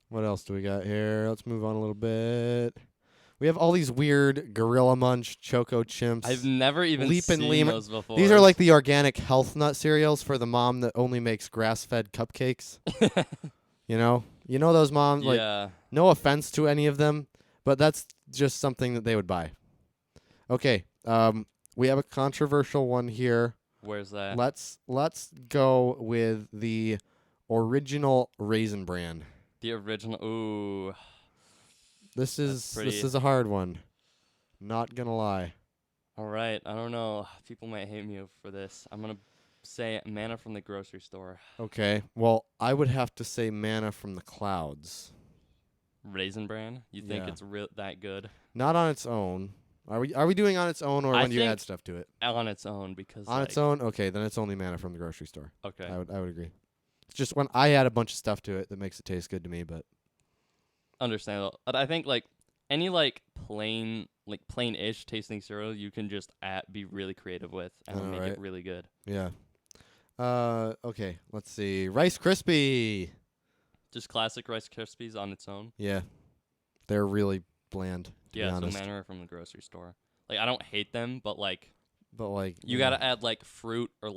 What else do we got here? Let's move on a little bit. We have all these weird Gorilla Munch, Choco Chimps. I've never even Leap and seen Lemon- those before. These are like the organic health nut cereals for the mom that only makes grass-fed cupcakes. You know those moms. Like, yeah. no offense to any of them, but that's just something that they would buy. Okay. We have a controversial one here. Where's that? Let's go with the original Raisin Bran. The original. Ooh. This is pretty- a hard one. Not gonna lie. All right. I don't know. People might hate me for this. I'm gonna say manna from the grocery store. Okay. Well, I would have to say manna from the clouds. Raisin Bran. You think Yeah. it's that good? Not on its own. Are we doing on its own or I when you think add stuff to it? On its own because. On its own? Okay, then it's only manna from the grocery store. Okay. I would agree. It's just when I add a bunch of stuff to it that makes it taste good to me, but Understandable. But I think any plain-ish tasting cereal you can just be really creative with and make it really good. yeah. Okay, let's see. Rice Krispie. Just classic Rice Krispies on its own. Yeah. They're really bland, to be Yeah, so honest. manna from the grocery store. I don't hate them, but But you yeah, gotta add fruit or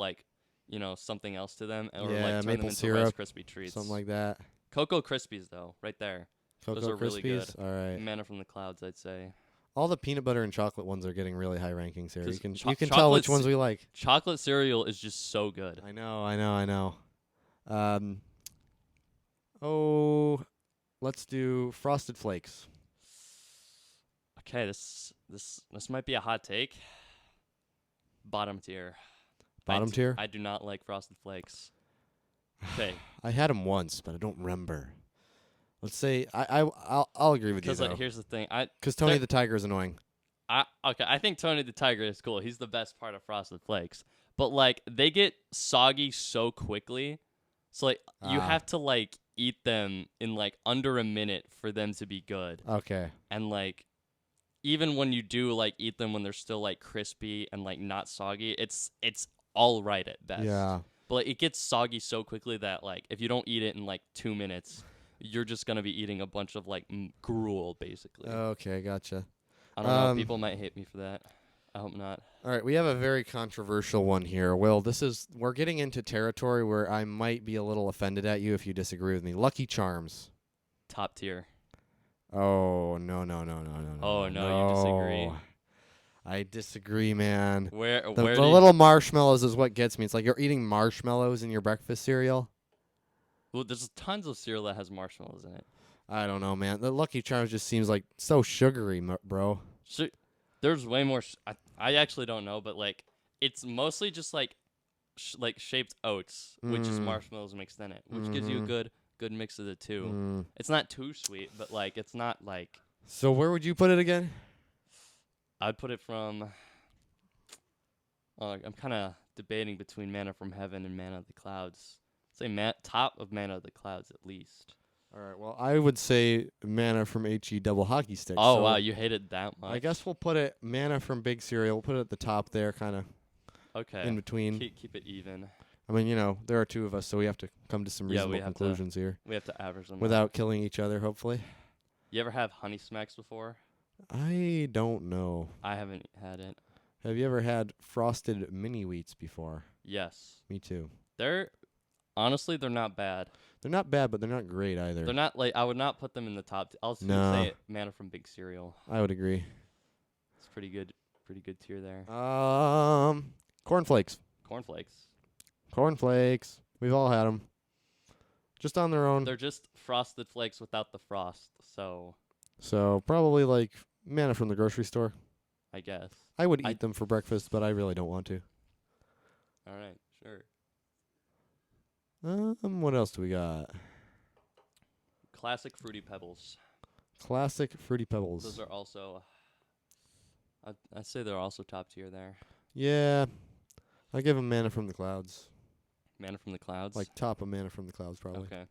something else to them, or Yeah, turn them maple into syrup, Rice Krispie treats. something like that. Cocoa Krispies though, right there. Cocoa Those are really Krispies. good. All right. Manna from the clouds, I'd say. All the peanut butter and chocolate ones are getting really high rankings here. 'Cause You can cho- tell which chocolate's- ones we like. Chocolate cereal is just so good. I know. Let's do Frosted Flakes. Okay, this might be a hot take. Bottom tier. Bottom tier? I do not like Frosted Flakes. Okay. I had them once, but I don't remember. Let's say I'll agree with you Because though. here's the thing. Because Tony the Tiger is annoying. I think Tony the Tiger is cool. He's the best part of Frosted Flakes. But they get soggy so quickly. So you have to eat them in under a minute for them to be good. Okay. And even when you do eat them when they're still crispy and not soggy, it's all right at best. Yeah. But it gets soggy so quickly that if you don't eat it in 2 minutes, you're just gonna be eating a bunch of gruel basically. Okay, gotcha. I don't know. People might hate me for that. I hope not. All right, we have a very controversial one here. Will, we're getting into territory where I might be a little offended at you if you disagree with me. Lucky Charms. Top tier. Oh, no. Oh no, you disagree. I disagree, man. Where The do you- little marshmallows is what gets me. It's like you're eating marshmallows in your breakfast cereal. Well, there's tons of cereal that has marshmallows in it. I don't know, man. The Lucky Charms just seems like so sugary, bro. So, there's way more. I actually don't know, but it's mostly just shaped oats, which is marshmallows mixed in it, which gives you a good mix of the two. It's not too sweet, but it's not So where would you put it again? I'd put it from. I'm kind of debating between manna from heaven and manna of the clouds. Say top of manna of the clouds at least. All right. Well, I would say manna from HE double hockey sticks. Oh so wow, you hate it that much. I guess we'll put it manna from big cereal. We'll put it at the top there, kind of Okay. in between. Keep it even. I mean, there are two of us, so we have to come to some Yeah, reasonable conclusions here We have to average them out. without killing each other, hopefully. You ever have Honey Smacks before? I don't know. I haven't had it. Have you ever had frosted mini wheats before? Yes. Me too. Honestly, they're not bad. They're not bad, but they're not great either. They're not I would not put them in the top. I'll No. say manna from big cereal. I would agree. It's pretty good tier there. Cornflakes. Cornflakes. Cornflakes. We've all had them. Just on their own. They're just frosted flakes without the frost, so So probably manna from the grocery store. I guess. I would eat them for breakfast, but I really don't want to. All right, sure. What else do we got? Classic Fruity Pebbles. Classic Fruity Pebbles. Those are also. I'd say they're also top tier there. Yeah, I give them Manna from the Clouds. Manna from the Clouds. Like top of Manna from the Clouds, probably. Okay.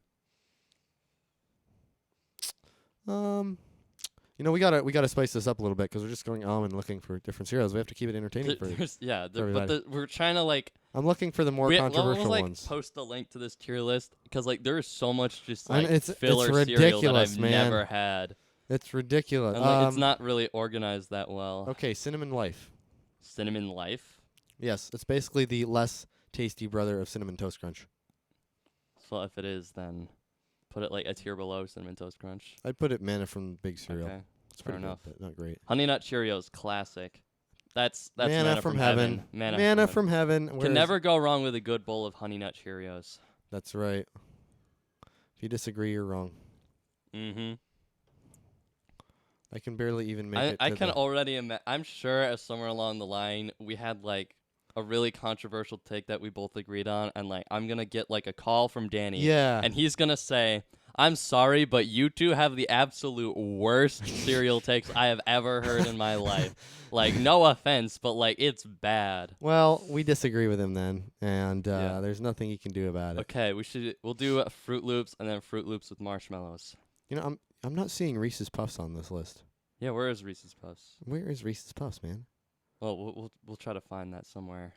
You know, we gotta spice this up a little bit because we're just going on and looking for different cereals. We have to keep it entertaining for. We're trying to like. I'm looking for the more controversial we'll, ones. Post a link to this tier list because like there is so much just And like it's filler cereal that ridiculous, I've man. never had. It's ridiculous. And like, it's not really organized that well. Okay, Cinnamon Life. Cinnamon Life. Yes, it's basically the less tasty brother of Cinnamon Toast Crunch. So if it is, then put it like a tier below Cinnamon Toast Crunch. I'd put it Manna from Big Cereal. Okay. It's pretty Fair enough. good, but not great. Honey Nut Cheerios, classic. That's Manna from heaven. Manna from heaven. Can never go wrong with a good bowl of Honey Nut Cheerios. That's right. If you disagree, you're wrong. Mm-hmm. I can barely even make it. I can already imagine. I'm sure as somewhere along the line we had like a really controversial take that we both agreed on, and like I'm gonna get like a call from Danny. Yeah. And he's gonna say, "I'm sorry, but you two have the absolute worst cereal takes I have ever heard in my life. Like, no offense, but like it's bad." Well, we disagree with him then, and there's nothing he can do about it. Okay, we'll do Fruit Loops and then Fruit Loops with marshmallows. You know, I'm not seeing Reese's Puffs on this list. Yeah, where is Reese's Puffs? Where is Reese's Puffs, man? Well, we'll try to find that somewhere.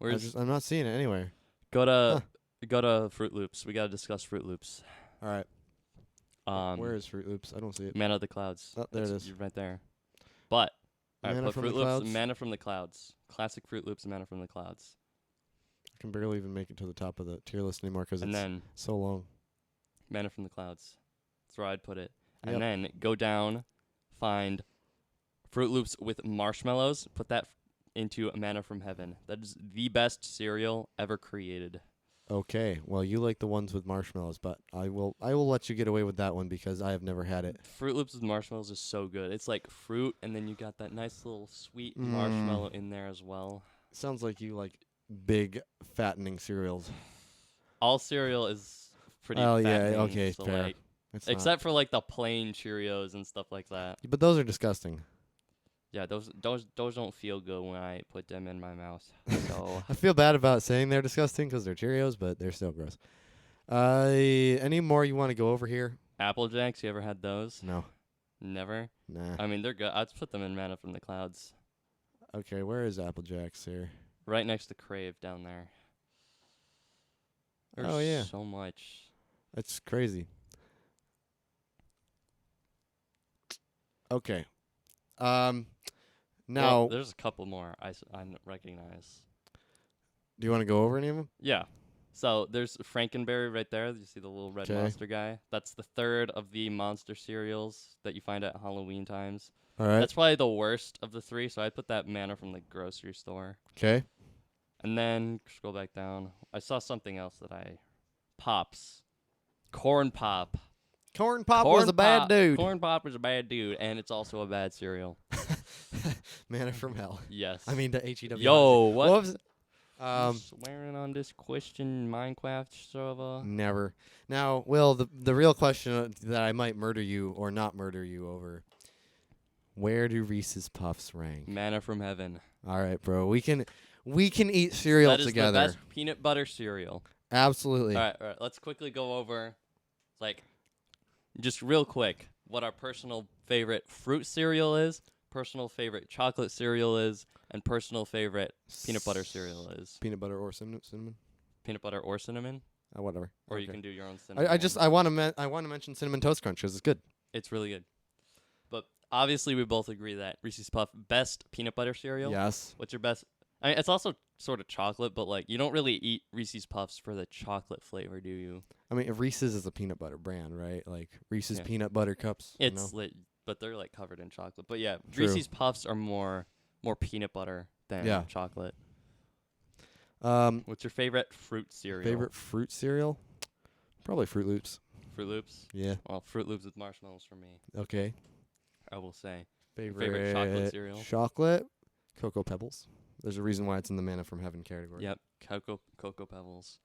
I'm not seeing it anywhere. Go to Fruit Loops. We gotta discuss Fruit Loops. All right. Where is Fruit Loops? I don't see it. Man of the Clouds. Oh, there it is. You're right there. But Manna put from Fruit the Loops Clouds? and Manna from the Clouds. Classic Fruit Loops and Manna from the Clouds. I can barely even make it to the top of the tier list anymore because it's then so long. Manna from the Clouds. That's where I'd put it. Yep. And then go down, find Fruit Loops with marshmallows. Put that into Manna from Heaven. That is the best cereal ever created. Okay, well, you like the ones with marshmallows, but I will let you get away with that one because I have never had it. Fruit Loops with marshmallows is so good. It's like fruit, and then you got that nice little sweet marshmallow in there as well. Sounds like you like big fattening cereals. All cereal is pretty Oh fattening. yeah, okay, so fair. like, It's except for like the plain Cheerios and stuff like that. but those are disgusting. Yeah, those don't feel good when I put them in my mouth. So I feel bad about saying they're disgusting because they're Cheerios, but they're still gross. Any more you want to go over here? Apple Jacks, you ever had those? No. Never. Nah. I mean, they're good. I'd put them in Manna from the Clouds. Okay, where is Apple Jacks here? Right next to Crave down there. There's Oh, yeah. so much. That's crazy. Okay. Now, Well, there's a couple more I recognize. do you want to go over any of them? Yeah. So there's Frankenberry right there. You see the little red 'Kay. monster guy? That's the third of the monster cereals that you find at Halloween times. All right. That's probably the worst of the three, so I'd put that Manna from the grocery store. Okay. And then scroll back down. I saw something else that Pops. Corn Pop. Corn Pop was a bad dude. Corn Pop was a bad dude, and it's also a bad cereal. Manna from hell. Yes. I mean, the HEW. Yo, what? was Swearing on this Christian Minecraft server. Never. Now, Will, the real question that I might murder you or not murder you over, where do Reese's Puffs rank? Manna from heaven. All right, bro. We can eat cereal That is together. the best peanut butter cereal. Absolutely. All right. Let's quickly go over, like, just real quick, what our personal favorite fruit cereal is, personal favorite chocolate cereal is, and personal favorite peanut butter cereal is. Peanut butter or cinnamon? Peanut butter or cinnamon, Whatever. or you Okay. can do your own cinnamon. I want to mention cinnamon toast crunch because it's good. It's really good. But obviously, we both agree that Reese's Puff best peanut butter cereal. Yes. What's your best? I mean, it's also sort of chocolate, but like you don't really eat Reese's Puffs for the chocolate flavor, do you? I mean, Reese's is a peanut butter brand, right? Like Reese's Yeah. peanut butter cups. you It's know? lit, but they're like covered in chocolate. But yeah, True. Reese's Puffs are more peanut butter than Yeah. chocolate. Um, What's your favorite fruit cereal? favorite fruit cereal? Probably Fruit Loops. Fruit Loops? Yeah. Well, Fruit Loops with marshmallows for me, Okay. I will say. Favorite chocolate cereal? Chocolate. Cocoa Pebbles. There's a reason why it's in the Manna from Heaven category. Yep, Cocoa Pebbles.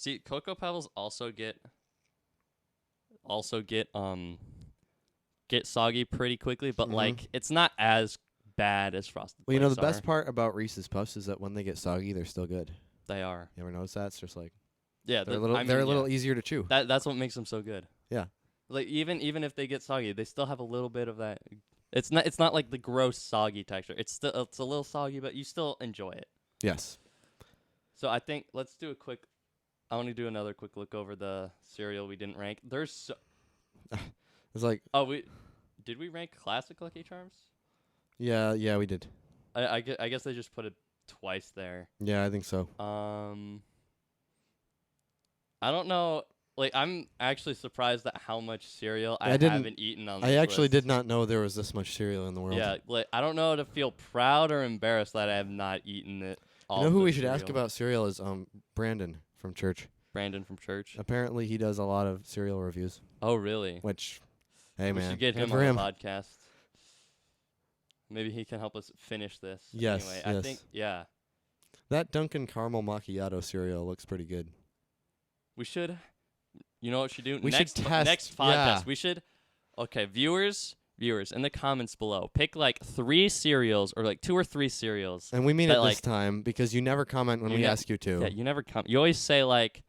See, Cocoa Pebbles get soggy pretty quickly, but Mhm. like it's not as bad as Frosted Well, Flakes the best are. part about Reese's Puffs is that when they get soggy, they're still good. They are. You ever notice that? It's just like Yeah, they're a little easier to chew. That's what makes them so good. Yeah. Like even if they get soggy, they still have a little bit of that. It's not like the gross soggy texture. It's a little soggy, but you still enjoy it. Yes. So I think let's do a quick. I want to do another quick look over the cereal we didn't rank. There's so. It's like Did we rank classic Lucky Charms? yeah, we did. I guess they just put it twice there. Yeah, I think so. I don't know. Like, I'm actually surprised at how much cereal I didn't- haven't eaten on this I actually list. did not know there was this much cereal in the world. Yeah, like, I don't know to feel proud or embarrassed that I have not eaten it. You know who we should ask about cereal is Brandon from church. Brandon from church. Apparently, he does a lot of cereal reviews. Oh, really? Which, hey we man, should get good him for on him. the podcast. Maybe he can help us finish this. Yes, Anyway, yes. I think That Dunkin' Caramel Macchiato cereal looks pretty good. we should. You know what we should do? We should test. Next podcast. Yeah. We should. Okay, viewers, in the comments below, pick like 3 cereals or like 2 or 3 cereals. And we mean that, it like, this time because you never comment when we ask you to. Yeah, you never come. You always say like,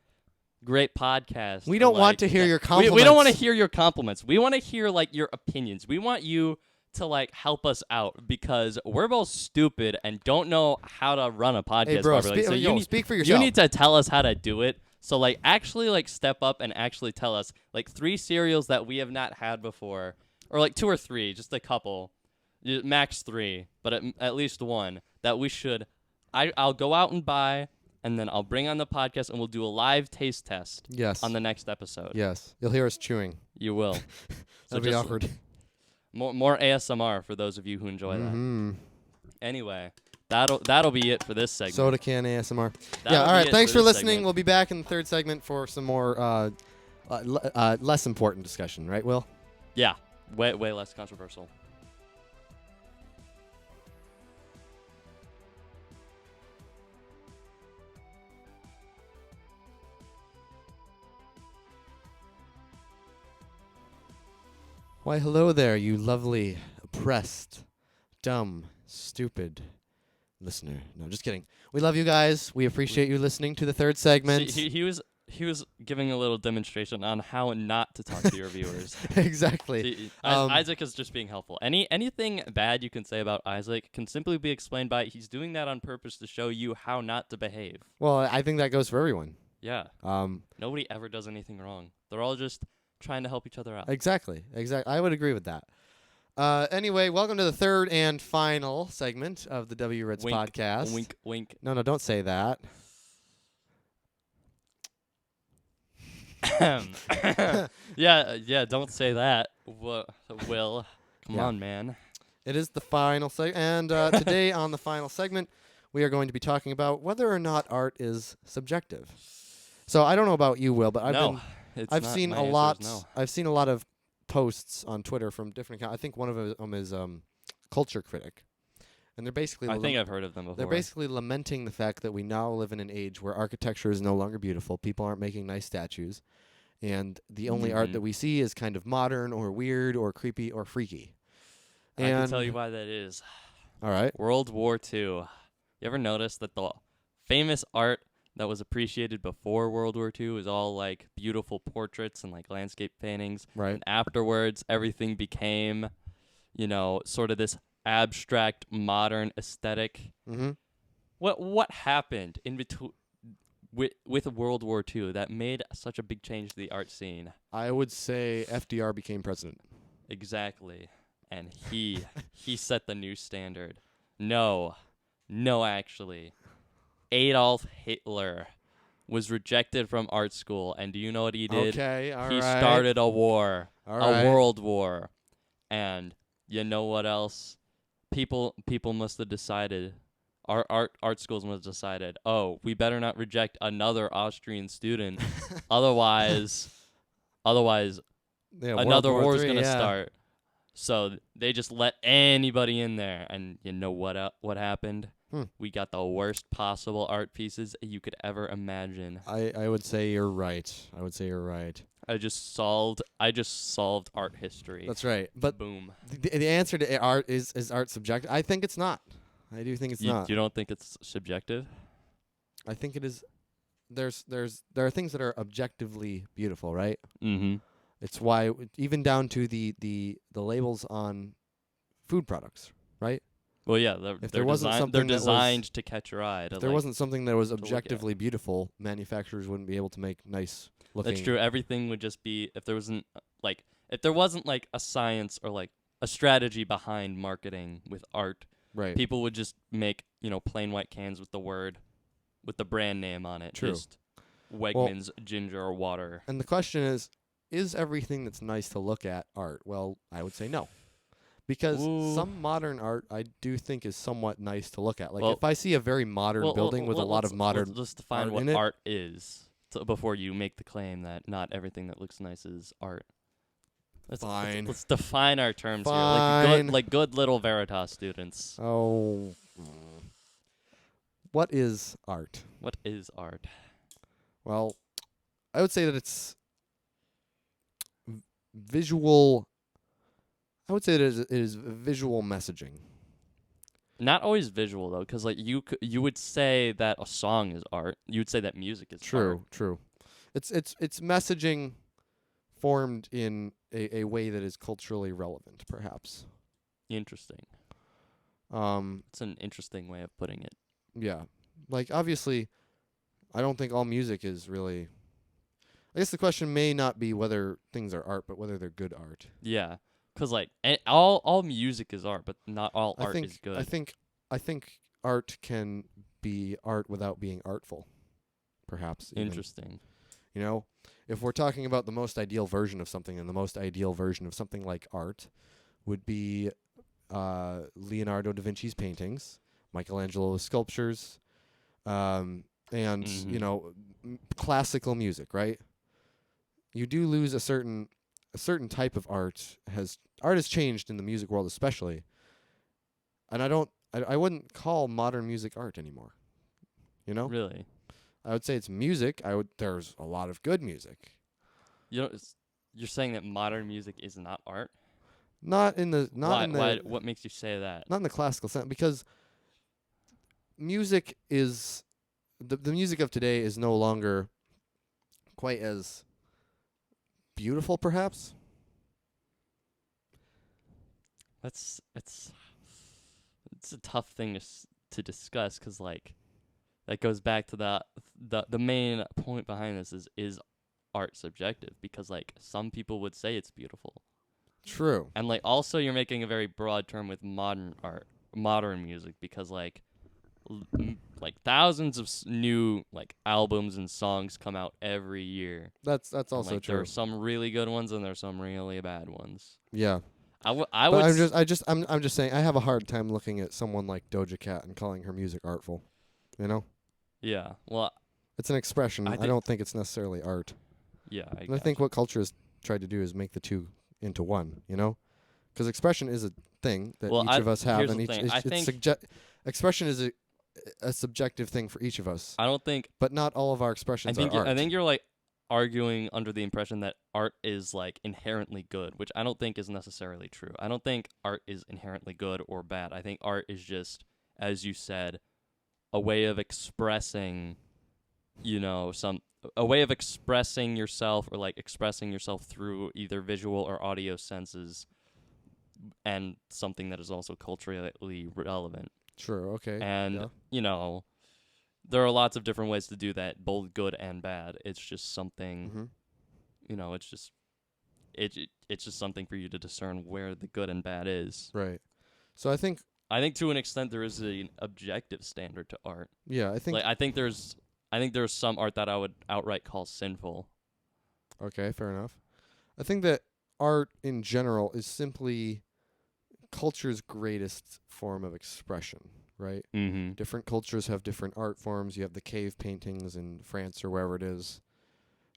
"Great podcast." We or, don't like, want to hear your We compliments. don't want to hear your compliments. We want to hear like your opinions. We want you to like help us out because we're both stupid and don't know how to run a podcast Hey, bro, properly. So speak for you yourself. need to tell us how to do it. So like actually like step up and actually tell us like 3 cereals that we have not had before, or like 2 or 3, just a couple, max 3, but at least one that we should. I'll go out and buy, and then I'll bring on the podcast and we'll do a live taste test. Yes. On the next episode. Yes. You'll hear us chewing. You will. That'll be awkward. More ASMR for those of you who enjoy Mm-hmm. that. Anyway. That'll be it for this segment. Soda can ASMR. That'll all be right. it Thanks for this listening. segment. We'll be back in the third segment for some more less important discussion. Right, Will? Yeah. Way less controversial. Why, hello there, you lovely, oppressed, dumb, stupid listener. No, just kidding. We love you guys. We appreciate you listening to the third segment. See, he was giving a little demonstration on how not to talk to your viewers. Exactly. See, Isaac is just being helpful. Anything bad you can say about Isaac can simply be explained by he's doing that on purpose to show you how not to behave. Well, I think that goes for everyone. Yeah. Nobody ever does anything wrong. They're all just trying to help each other out. Exactly. I would agree with that. Anyway, welcome to the third and final segment of the W Reds Wink, podcast. Wink, wink. No, don't say that. Yeah, don't say that. Will, come Yeah. on, man. It is the final segment, and today on the final segment, we are going to be talking about whether or not art is subjective. So I don't know about you, Will, but I've seen a lot. No. I've seen a lot of posts on Twitter from different accounts. I think one of them is Culture Critic, and they're basically I think I've heard of them before. they're basically lamenting the fact that we now live in an age where architecture is no longer beautiful. People aren't making nice statues, and the only art that we see is kind of modern or weird or creepy or freaky. I can tell you why that is. All right. World War II. You ever notice that the famous art that was appreciated before World War II is all like beautiful portraits and like landscape paintings? Right. And afterwards, everything became, sort of this abstract modern aesthetic. Mm-hmm. What happened in between with World War II that made such a big change to the art scene? I would say FDR became president. Exactly. And he set the new standard. No, actually. Adolf Hitler was rejected from art school, and do you know what he did? Okay, all right. He started a war, All right. a world war. And you know what else? People must have decided, our art schools must have decided, oh, we better not reject another Austrian student, otherwise Yeah, another World War war's III, gonna yeah. start. So they just let anybody in there, and you know what happened? Hmm. We got the worst possible art pieces you could ever imagine. I would say you're right. I would say you're right. I just solved art history. That's right. But Boom. the answer to art is art subjective. I think it's not. I do think it's You not. you don't think it's subjective? I think it is. There are things that are objectively beautiful, right? Mm-hmm. It's why even down to the labels on food products, right? Well, yeah, If they're there wasn't designed. They're something that was designed to catch your eye. if To there like, wasn't something that was look at. objectively beautiful, manufacturers wouldn't be able to make nice looking. That's true. Everything would just be if there wasn't like a science or like a strategy behind marketing with art. Right. People would just make plain white cans with the brand name on it. True. Just Wegmans ginger water. And the question is everything that's nice to look at art? Well, I would say no. Because Ooh. some modern art I do think is somewhat nice to look at. Like Well- if I see a very modern building with a lot of modern Let's just define art what in it. art is before you make the claim that not everything that looks nice is art. Fine. Let's define our terms here, Fine. like good little Veritas students. Oh. What is art? What is art? Well, I would say that it's visual. I would say that it is visual messaging. Not always visual though, because like you would say that a song is art. You would say that music is art. True. It's messaging formed in a way that is culturally relevant, perhaps. Interesting. Um, It's an interesting way of putting it. yeah. Like obviously, I don't think all music is really. I guess the question may not be whether things are art, but whether they're good art. Yeah, because like all music is art, but not all art is good. I think art can be art without being artful. Perhaps. Even. Interesting. You know, if we're talking about the most ideal version of something, and the most ideal version of something like art would be Leonardo da Vinci's paintings, Michelangelo's sculptures, and Mhm. classical music, right? You do lose a certain type of art. Art has changed in the music world, especially, and I wouldn't call modern music art anymore. You know, Really? I would say it's music. There's a lot of good music. You're saying that modern music is not art? Not in the Why? What makes you say that? not in the classical sense, because music is the music of today is no longer quite as beautiful, perhaps. It's a tough thing to discuss because like that goes back to the main point behind this is art subjective, because like some people would say it's beautiful, True. and like also you're making a very broad term with modern music, because like like thousands of new like albums and songs come out every year. That's And, also like, true. there are some really good ones and there's some really bad ones. Yeah. I would But s- I'm just saying I have a hard time looking at someone like Doja Cat and calling her music artful. You know? Yeah. Well, It's an expression. I I thi- don't think it's necessarily art. yeah, And I think what culture has tried to do is make the two into one, you know? Because expression is a thing that Well, each of us have, here's and the each thing. I think expression is a subjective thing for each of us. I don't think But not all of our expressions are art. I think you're like arguing under the impression that art is like inherently good, which I don't think is necessarily true. I don't think art is inherently good or bad. I think art is just, as you said, a way of expressing, a way of expressing yourself, or like expressing yourself through either visual or audio senses, and something that is also culturally relevant. True. Okay. And yeah. there are lots of different ways to do that, both good and bad. It's just something, Mhm. it's just something for you to discern where the good and bad is. Right. So I think To an extent there is an objective standard to art. I think Like I think there's some art that I would outright call sinful. okay, fair enough. I think that art in general is simply culture's greatest form of expression, right? Mm-hmm. Different cultures have different art forms. You have the cave paintings in France or wherever it is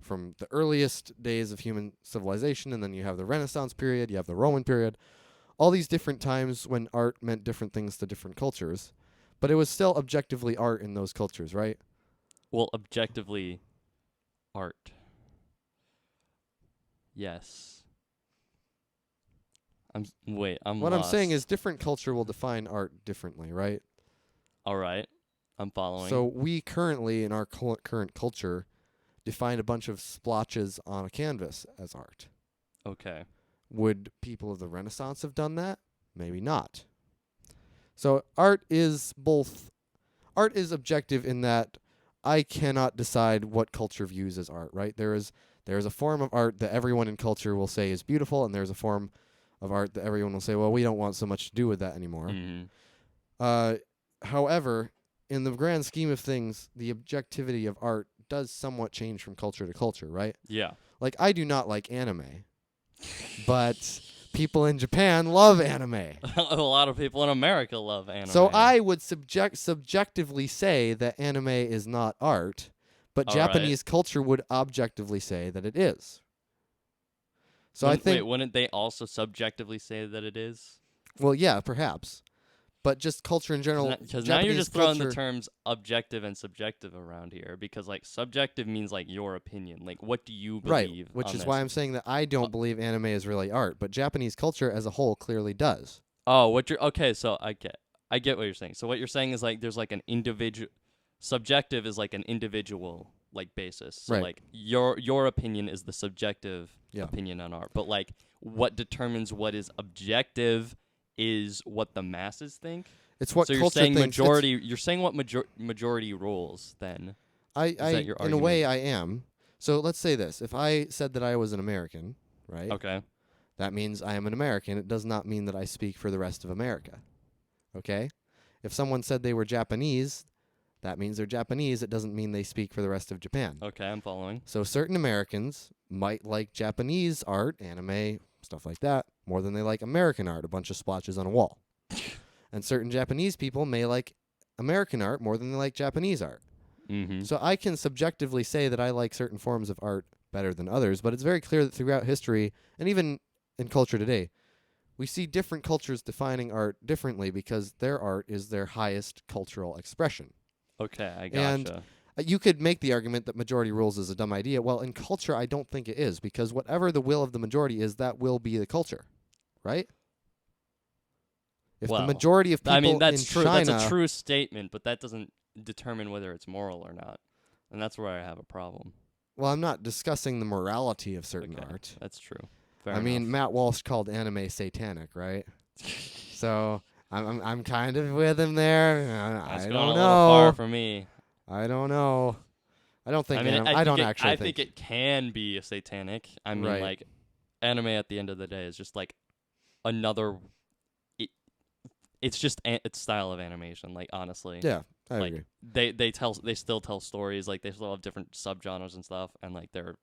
from the earliest days of human civilization, and then you have the Renaissance period, you have the Roman period. All these different times when art meant different things to different cultures. But it was still objectively art in those cultures, right? Well, objectively, art. Yes. I'm What I'm saying is lost. different culture will define art differently, right? All right. I'm following. So we currently, in our current culture, define a bunch of splotches on a canvas as art. Okay. Would people of the Renaissance have done that? Maybe not. So art is objective in that I cannot decide what culture views as art, right? There is a form of art that everyone in culture will say is beautiful, and there's a form of art that everyone will say, well, we don't want so much to do with that anymore. Mm-hmm. However, in the grand scheme of things, the objectivity of art does somewhat change from culture to culture, right? Yeah. Like, I do not like anime, but people in Japan love anime. A lot of people in America love anime. So I would subjectively say that anime is not art, but All Japanese culture would objectively say that it is. So I think, wouldn't they also subjectively say that it is? well, yeah, perhaps, but just culture in general. Because now you're Japanese just throwing the culture- terms objective and subjective around here. Because like subjective means like your opinion. Like what do you believe? right, which on is this? why I'm saying that I don't believe anime is really art, but Japanese culture as a whole clearly does. Oh, what you're okay? So I get what you're saying. So what you're saying is like there's like an individual. Subjective is like an individual like basis. So Right. like your opinion is the subjective Yeah. opinion on art. But like what determines what is objective is what the masses think. It's what So you're culture saying thinks. majority. You're saying what majority rules then. that your In a way, argument? I am. So let's say this: if I said that I was an American, right? Okay. That means I am an American. It does not mean that I speak for the rest of America. Okay? If someone said they were Japanese, that means they're Japanese. It doesn't mean they speak for the rest of Japan. Okay, I'm following. So certain Americans might like Japanese art, anime, stuff like that, more than they like American art, a bunch of splotches on a wall. And certain Japanese people may like American art more than they like Japanese art. Mm-hmm. So I can subjectively say that I like certain forms of art better than others, but it's very clear that throughout history, and even in culture today, we see different cultures defining art differently because their art is their highest cultural expression. Okay, I And gotcha. you could make the argument that majority rules is a dumb idea. Well, in culture, I don't think it is, because whatever the will of the majority is, that will be the culture, right? If the Well, majority of people I mean, that's in true. China, That's a true statement, but that doesn't determine whether it's moral or not, and that's where I have a problem. well, I'm not discussing the morality of certain Okay, art. that's true. Fair I mean, enough. Matt Walsh called anime satanic, right? So I'm kind of with him there. That's I going don't a little far know. for me. I don't know. I don't think. I mean, I don't think actually I think it can be a satanic. I mean, Right. like, anime at the end of the day is just like another. It's just its style of animation. Like honestly, Yeah, I like agree. they still tell stories. Like they still have different subgenres and stuff, and like there are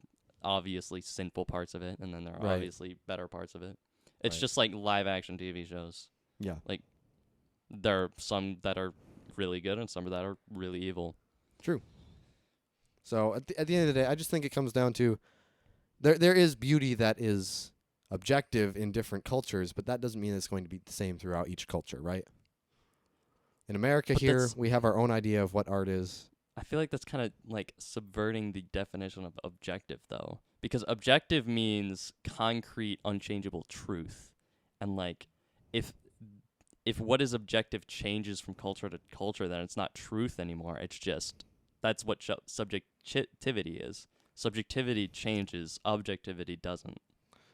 obviously sinful parts of it, and then there are Right. obviously better parts of it. It's Right. just like live action TV shows. Yeah. There are some that are really good and some that are really evil. True. So at the end of the day, I just think it comes down to there is beauty that is objective in different cultures, but that doesn't mean it's going to be the same throughout each culture, right? In America But here, that's- we have our own idea of what art is. I feel like that's kind of like subverting the definition of objective, though, because objective means concrete, unchangeable truth, and like if what is objective changes from culture to culture, then it's not truth anymore. It's just that's what subjectivity is. Subjectivity changes, objectivity doesn't.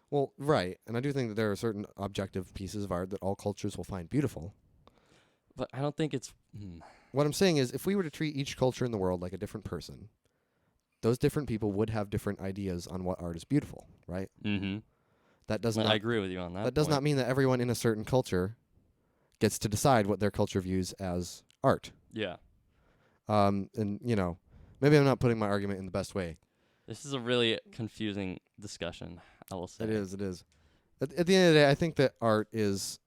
Well, right. And I do think that there are certain objective pieces of art that all cultures will find beautiful. But I don't think it's. What I'm saying is, if we were to treat each culture in the world like a different person, those different people would have different ideas on what art is beautiful, right? Mm-hmm. That does I not agree with you on that. that does point. not mean that everyone in a certain culture gets to decide what their culture views as art. Yeah. And maybe I'm not putting my argument in the best way. This is a really confusing discussion, I will say. It is. At the end of the day, I think that art is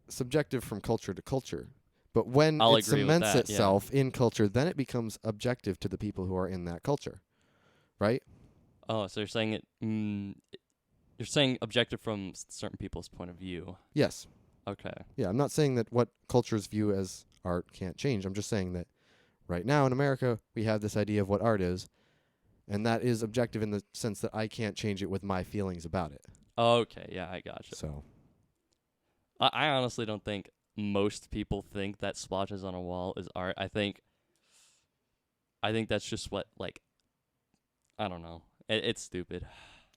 subjective from culture to culture. But when I'll it agree with cements that, yeah. itself in culture, then it becomes objective to the people who are in that culture, right? Oh, so you're saying you're saying objective from certain people's point of view. Yes. Okay. Yeah, I'm not saying that what cultures view as art can't change. I'm just saying that right now in America, we have this idea of what art is, and that is objective in the sense that I can't change it with my feelings about it. Okay, yeah, I gotcha. So, I honestly don't think most people think that splotches on a wall is art. I think that's just what, like, I don't know. It's stupid.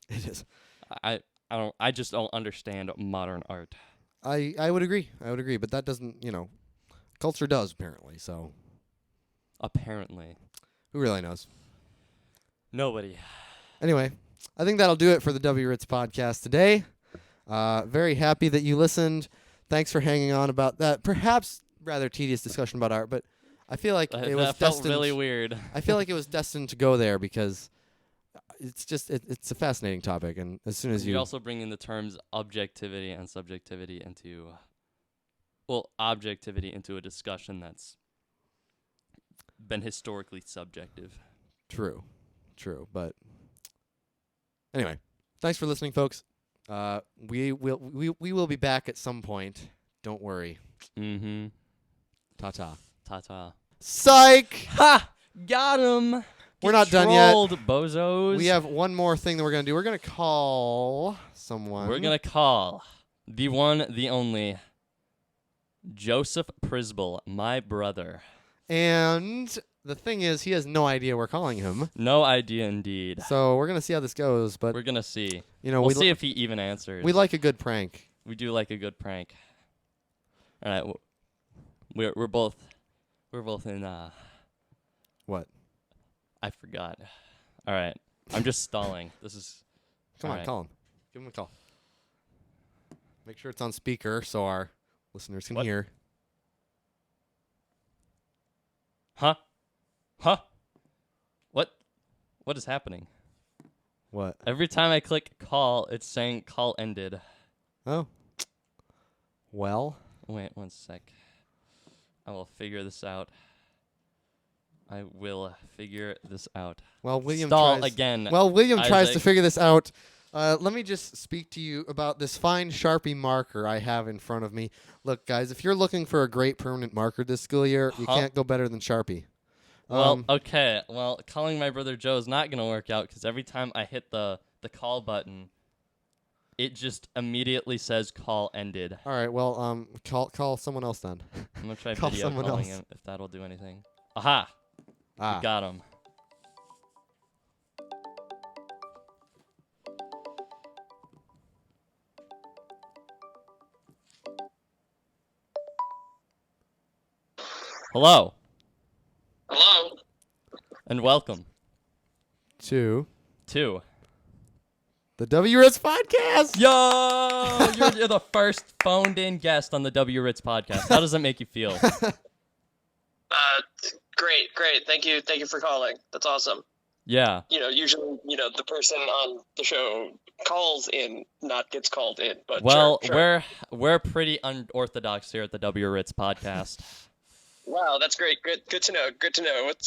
it is. I just don't understand modern art. I would agree. But that doesn't, culture does, apparently. So, Apparently. who really knows? Nobody. Anyway, I think that'll do it for the W. Ritz podcast today. Very happy that you listened. Thanks for hanging on about that perhaps rather tedious discussion about art, but I feel like it was that felt destined. really weird. I feel like it was destined to go there because it's just it's a fascinating topic, and as soon as You also bring in the terms objectivity and subjectivity into, objectivity into a discussion that's been historically subjective. True, but anyway, thanks for listening, folks. We will be back at some point. Don't worry. Mm-hmm. Ta-ta. Ta-ta. Psych! Ha! Got him! We're not done yet. Bozos. We have one more thing that we're going to do. We're going to call someone. We're going to call the one, the only, Joseph Prisbel, my brother. And the thing is, he has no idea we're calling him. No idea indeed. So we're going to see how this goes. But we're going to see. we'll see if he even answers. We like a good prank. We do like a good prank. All right. We're both in, What? I forgot. All right. I'm just stalling. This is... Come on, call him. Give him a call. Make sure it's on speaker so our listeners can hear. Huh? What is happening? What? Every time I click call, it's saying call ended. Oh. Well. Wait 1 sec. I will figure this out. Well, William Stall tries again. Well, William tries to Isaac. figure this out. Let me just speak to you about this fine Sharpie marker I have in front of me. Look, guys, if you're looking for a great permanent marker this school year, you can't go better than Sharpie. Well, okay. Well, calling my brother Joe is not going to work out because every time I hit the call button, it just immediately says call ended. All right, well, call someone else then. I'm going to try Call video someone calling else. him if that'll do anything. Aha! We got him. Hello. Hello. And welcome to the W. Ritz podcast. Yo! You're the first phoned-in guest on the W. Ritz podcast. How does that make you feel? Great. Thank you for calling. That's awesome. Yeah. Usually, the person on the show calls in, not gets called in. But well, sure. we're pretty unorthodox here at the W. Ritz podcast. Wow, that's great. Good to know.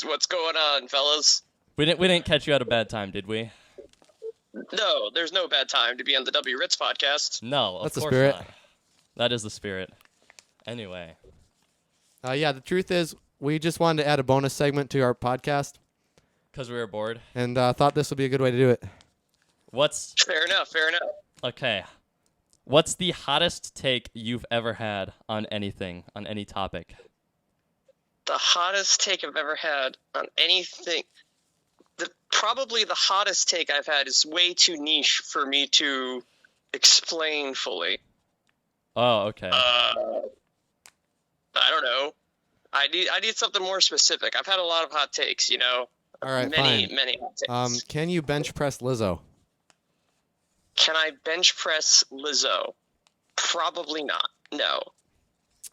What's going on, fellas? We didn't catch you at a bad time, did we? No, there's no bad time to be on the W. Ritz podcast. No, of That's the course spirit. not. That is the spirit. Anyway. Yeah, the truth is, we just wanted to add a bonus segment to our podcast. Because we were bored? And thought this would be a good way to do it. Fair enough. Okay. What's the hottest take you've ever had on anything, on any topic? The hottest take I've ever had on anything. Probably the hottest take I've had is way too niche for me to explain fully. Oh, okay. I don't know. I need something more specific. I've had a lot of hot takes, All right, many fine. hot takes. Can you bench press Lizzo? Can I bench press Lizzo? Probably not. No.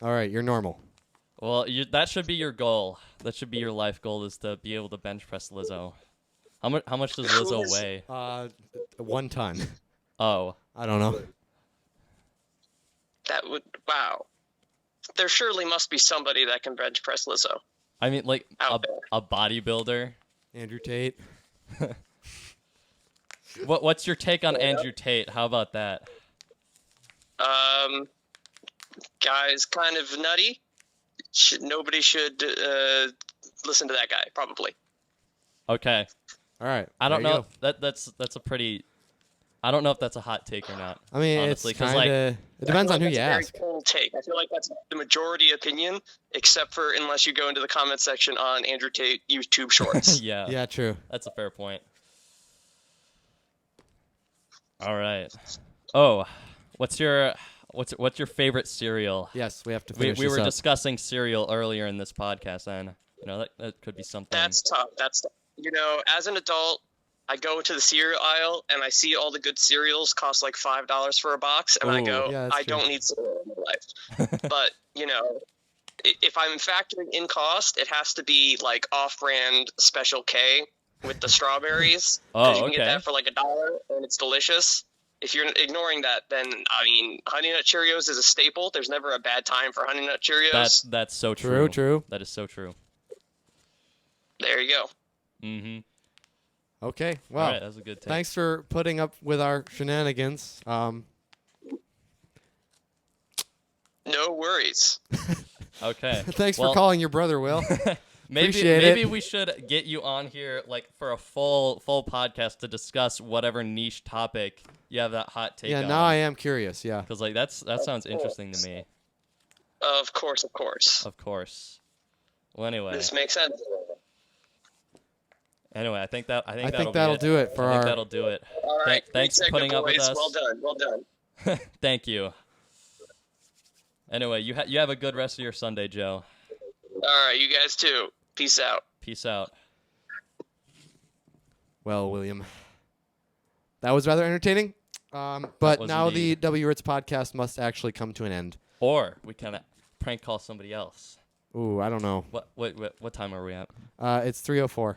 All right, you're normal. Well, that should be your goal. That should be your life goal, is to be able to bench press Lizzo. How much does Lizzo weigh? 1 ton. Oh. I don't know. That would... Wow. There surely must be somebody that can bench press Lizzo. I mean, like, Out there. a bodybuilder. Andrew Tate. What's your take on Andrew Tate? How about that? Guy's kind of nutty. Nobody should listen to that guy, probably. Okay. All right. I don't there you know. go. That's a pretty. I don't know if that's a hot take or not. I mean, honestly, it's 'cause, kind of. It depends on who you that's a ask. very cold take. I feel like that's the majority opinion, except for unless you go into the comment section on Andrew Tate YouTube Shorts. Yeah. Yeah, true. That's a fair point. All right. Oh, what's your favorite cereal? Yes, we have to We finish we this were up. discussing cereal earlier in this podcast, and that could be something. That's tough. That's tough. As an adult, I go into the cereal aisle and I see all the good cereals cost like $5 for a box, and I Ooh. go, Yeah, that's I true. don't need cereal in my life. But if I'm factoring in cost, it has to be like off-brand Special K with the strawberries. Oh, You can get okay. that for like $1, and it's delicious. If you're ignoring that, then Honey Nut Cheerios is a staple. There's never a bad time for Honey Nut Cheerios. That's so True, true. true. That is so true. There you go. Mm-hmm. Okay. Well, All right, that was a good take. thanks for putting up with our shenanigans. No worries. Okay. Thanks Well, for calling your brother, Will. Appreciate maybe it. we should get you on here like for a full podcast to discuss whatever niche topic you have that hot take Yeah, on. now I am curious. Yeah. Because like that sounds interesting to me. Of course. Of course. Well, anyway, This makes sense. I think that'll be do it for I think our. that'll do it. All right. Thanks for great putting segment, up with boys. us. Well done. Thank you. Anyway, you have a good rest of your Sunday, Joe. All right, you guys too. Peace out. Peace out. Well, William, that was rather entertaining. But was now indeed. the W Ritz podcast must actually come to an end. Or we can prank call somebody else. Ooh, I don't know. What time are we at? It's 3:04.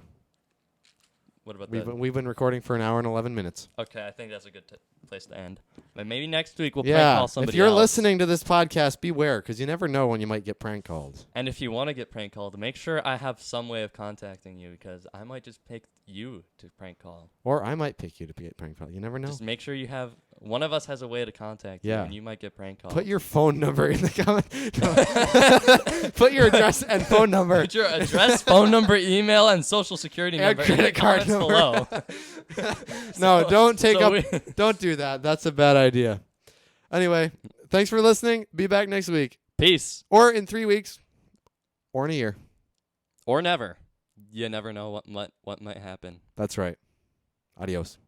What about We've been recording for an hour and 11 minutes. Okay, I think that's a good place to end. But maybe next week we'll prank Yeah, call somebody if you're else. listening to this podcast, beware, because you never know when you might get prank called. And if you want to get prank called, make sure I have some way of contacting you because I might just pick you to prank call. Or I might pick you to get prank called. You never know. Just make sure you have one of us has a way to contact you, Yeah. and you might get prank called. Put your phone number in the comment. No. Put your address and phone number. Put your address, phone number, email, and social security And number in the credit card comments number. below. No, don't take so up. Don't do that. That's a bad idea. Anyway, thanks for listening. Be back next week, Peace. or in 3 weeks, or in a year. Or never. You never know what might happen. That's right. Adios.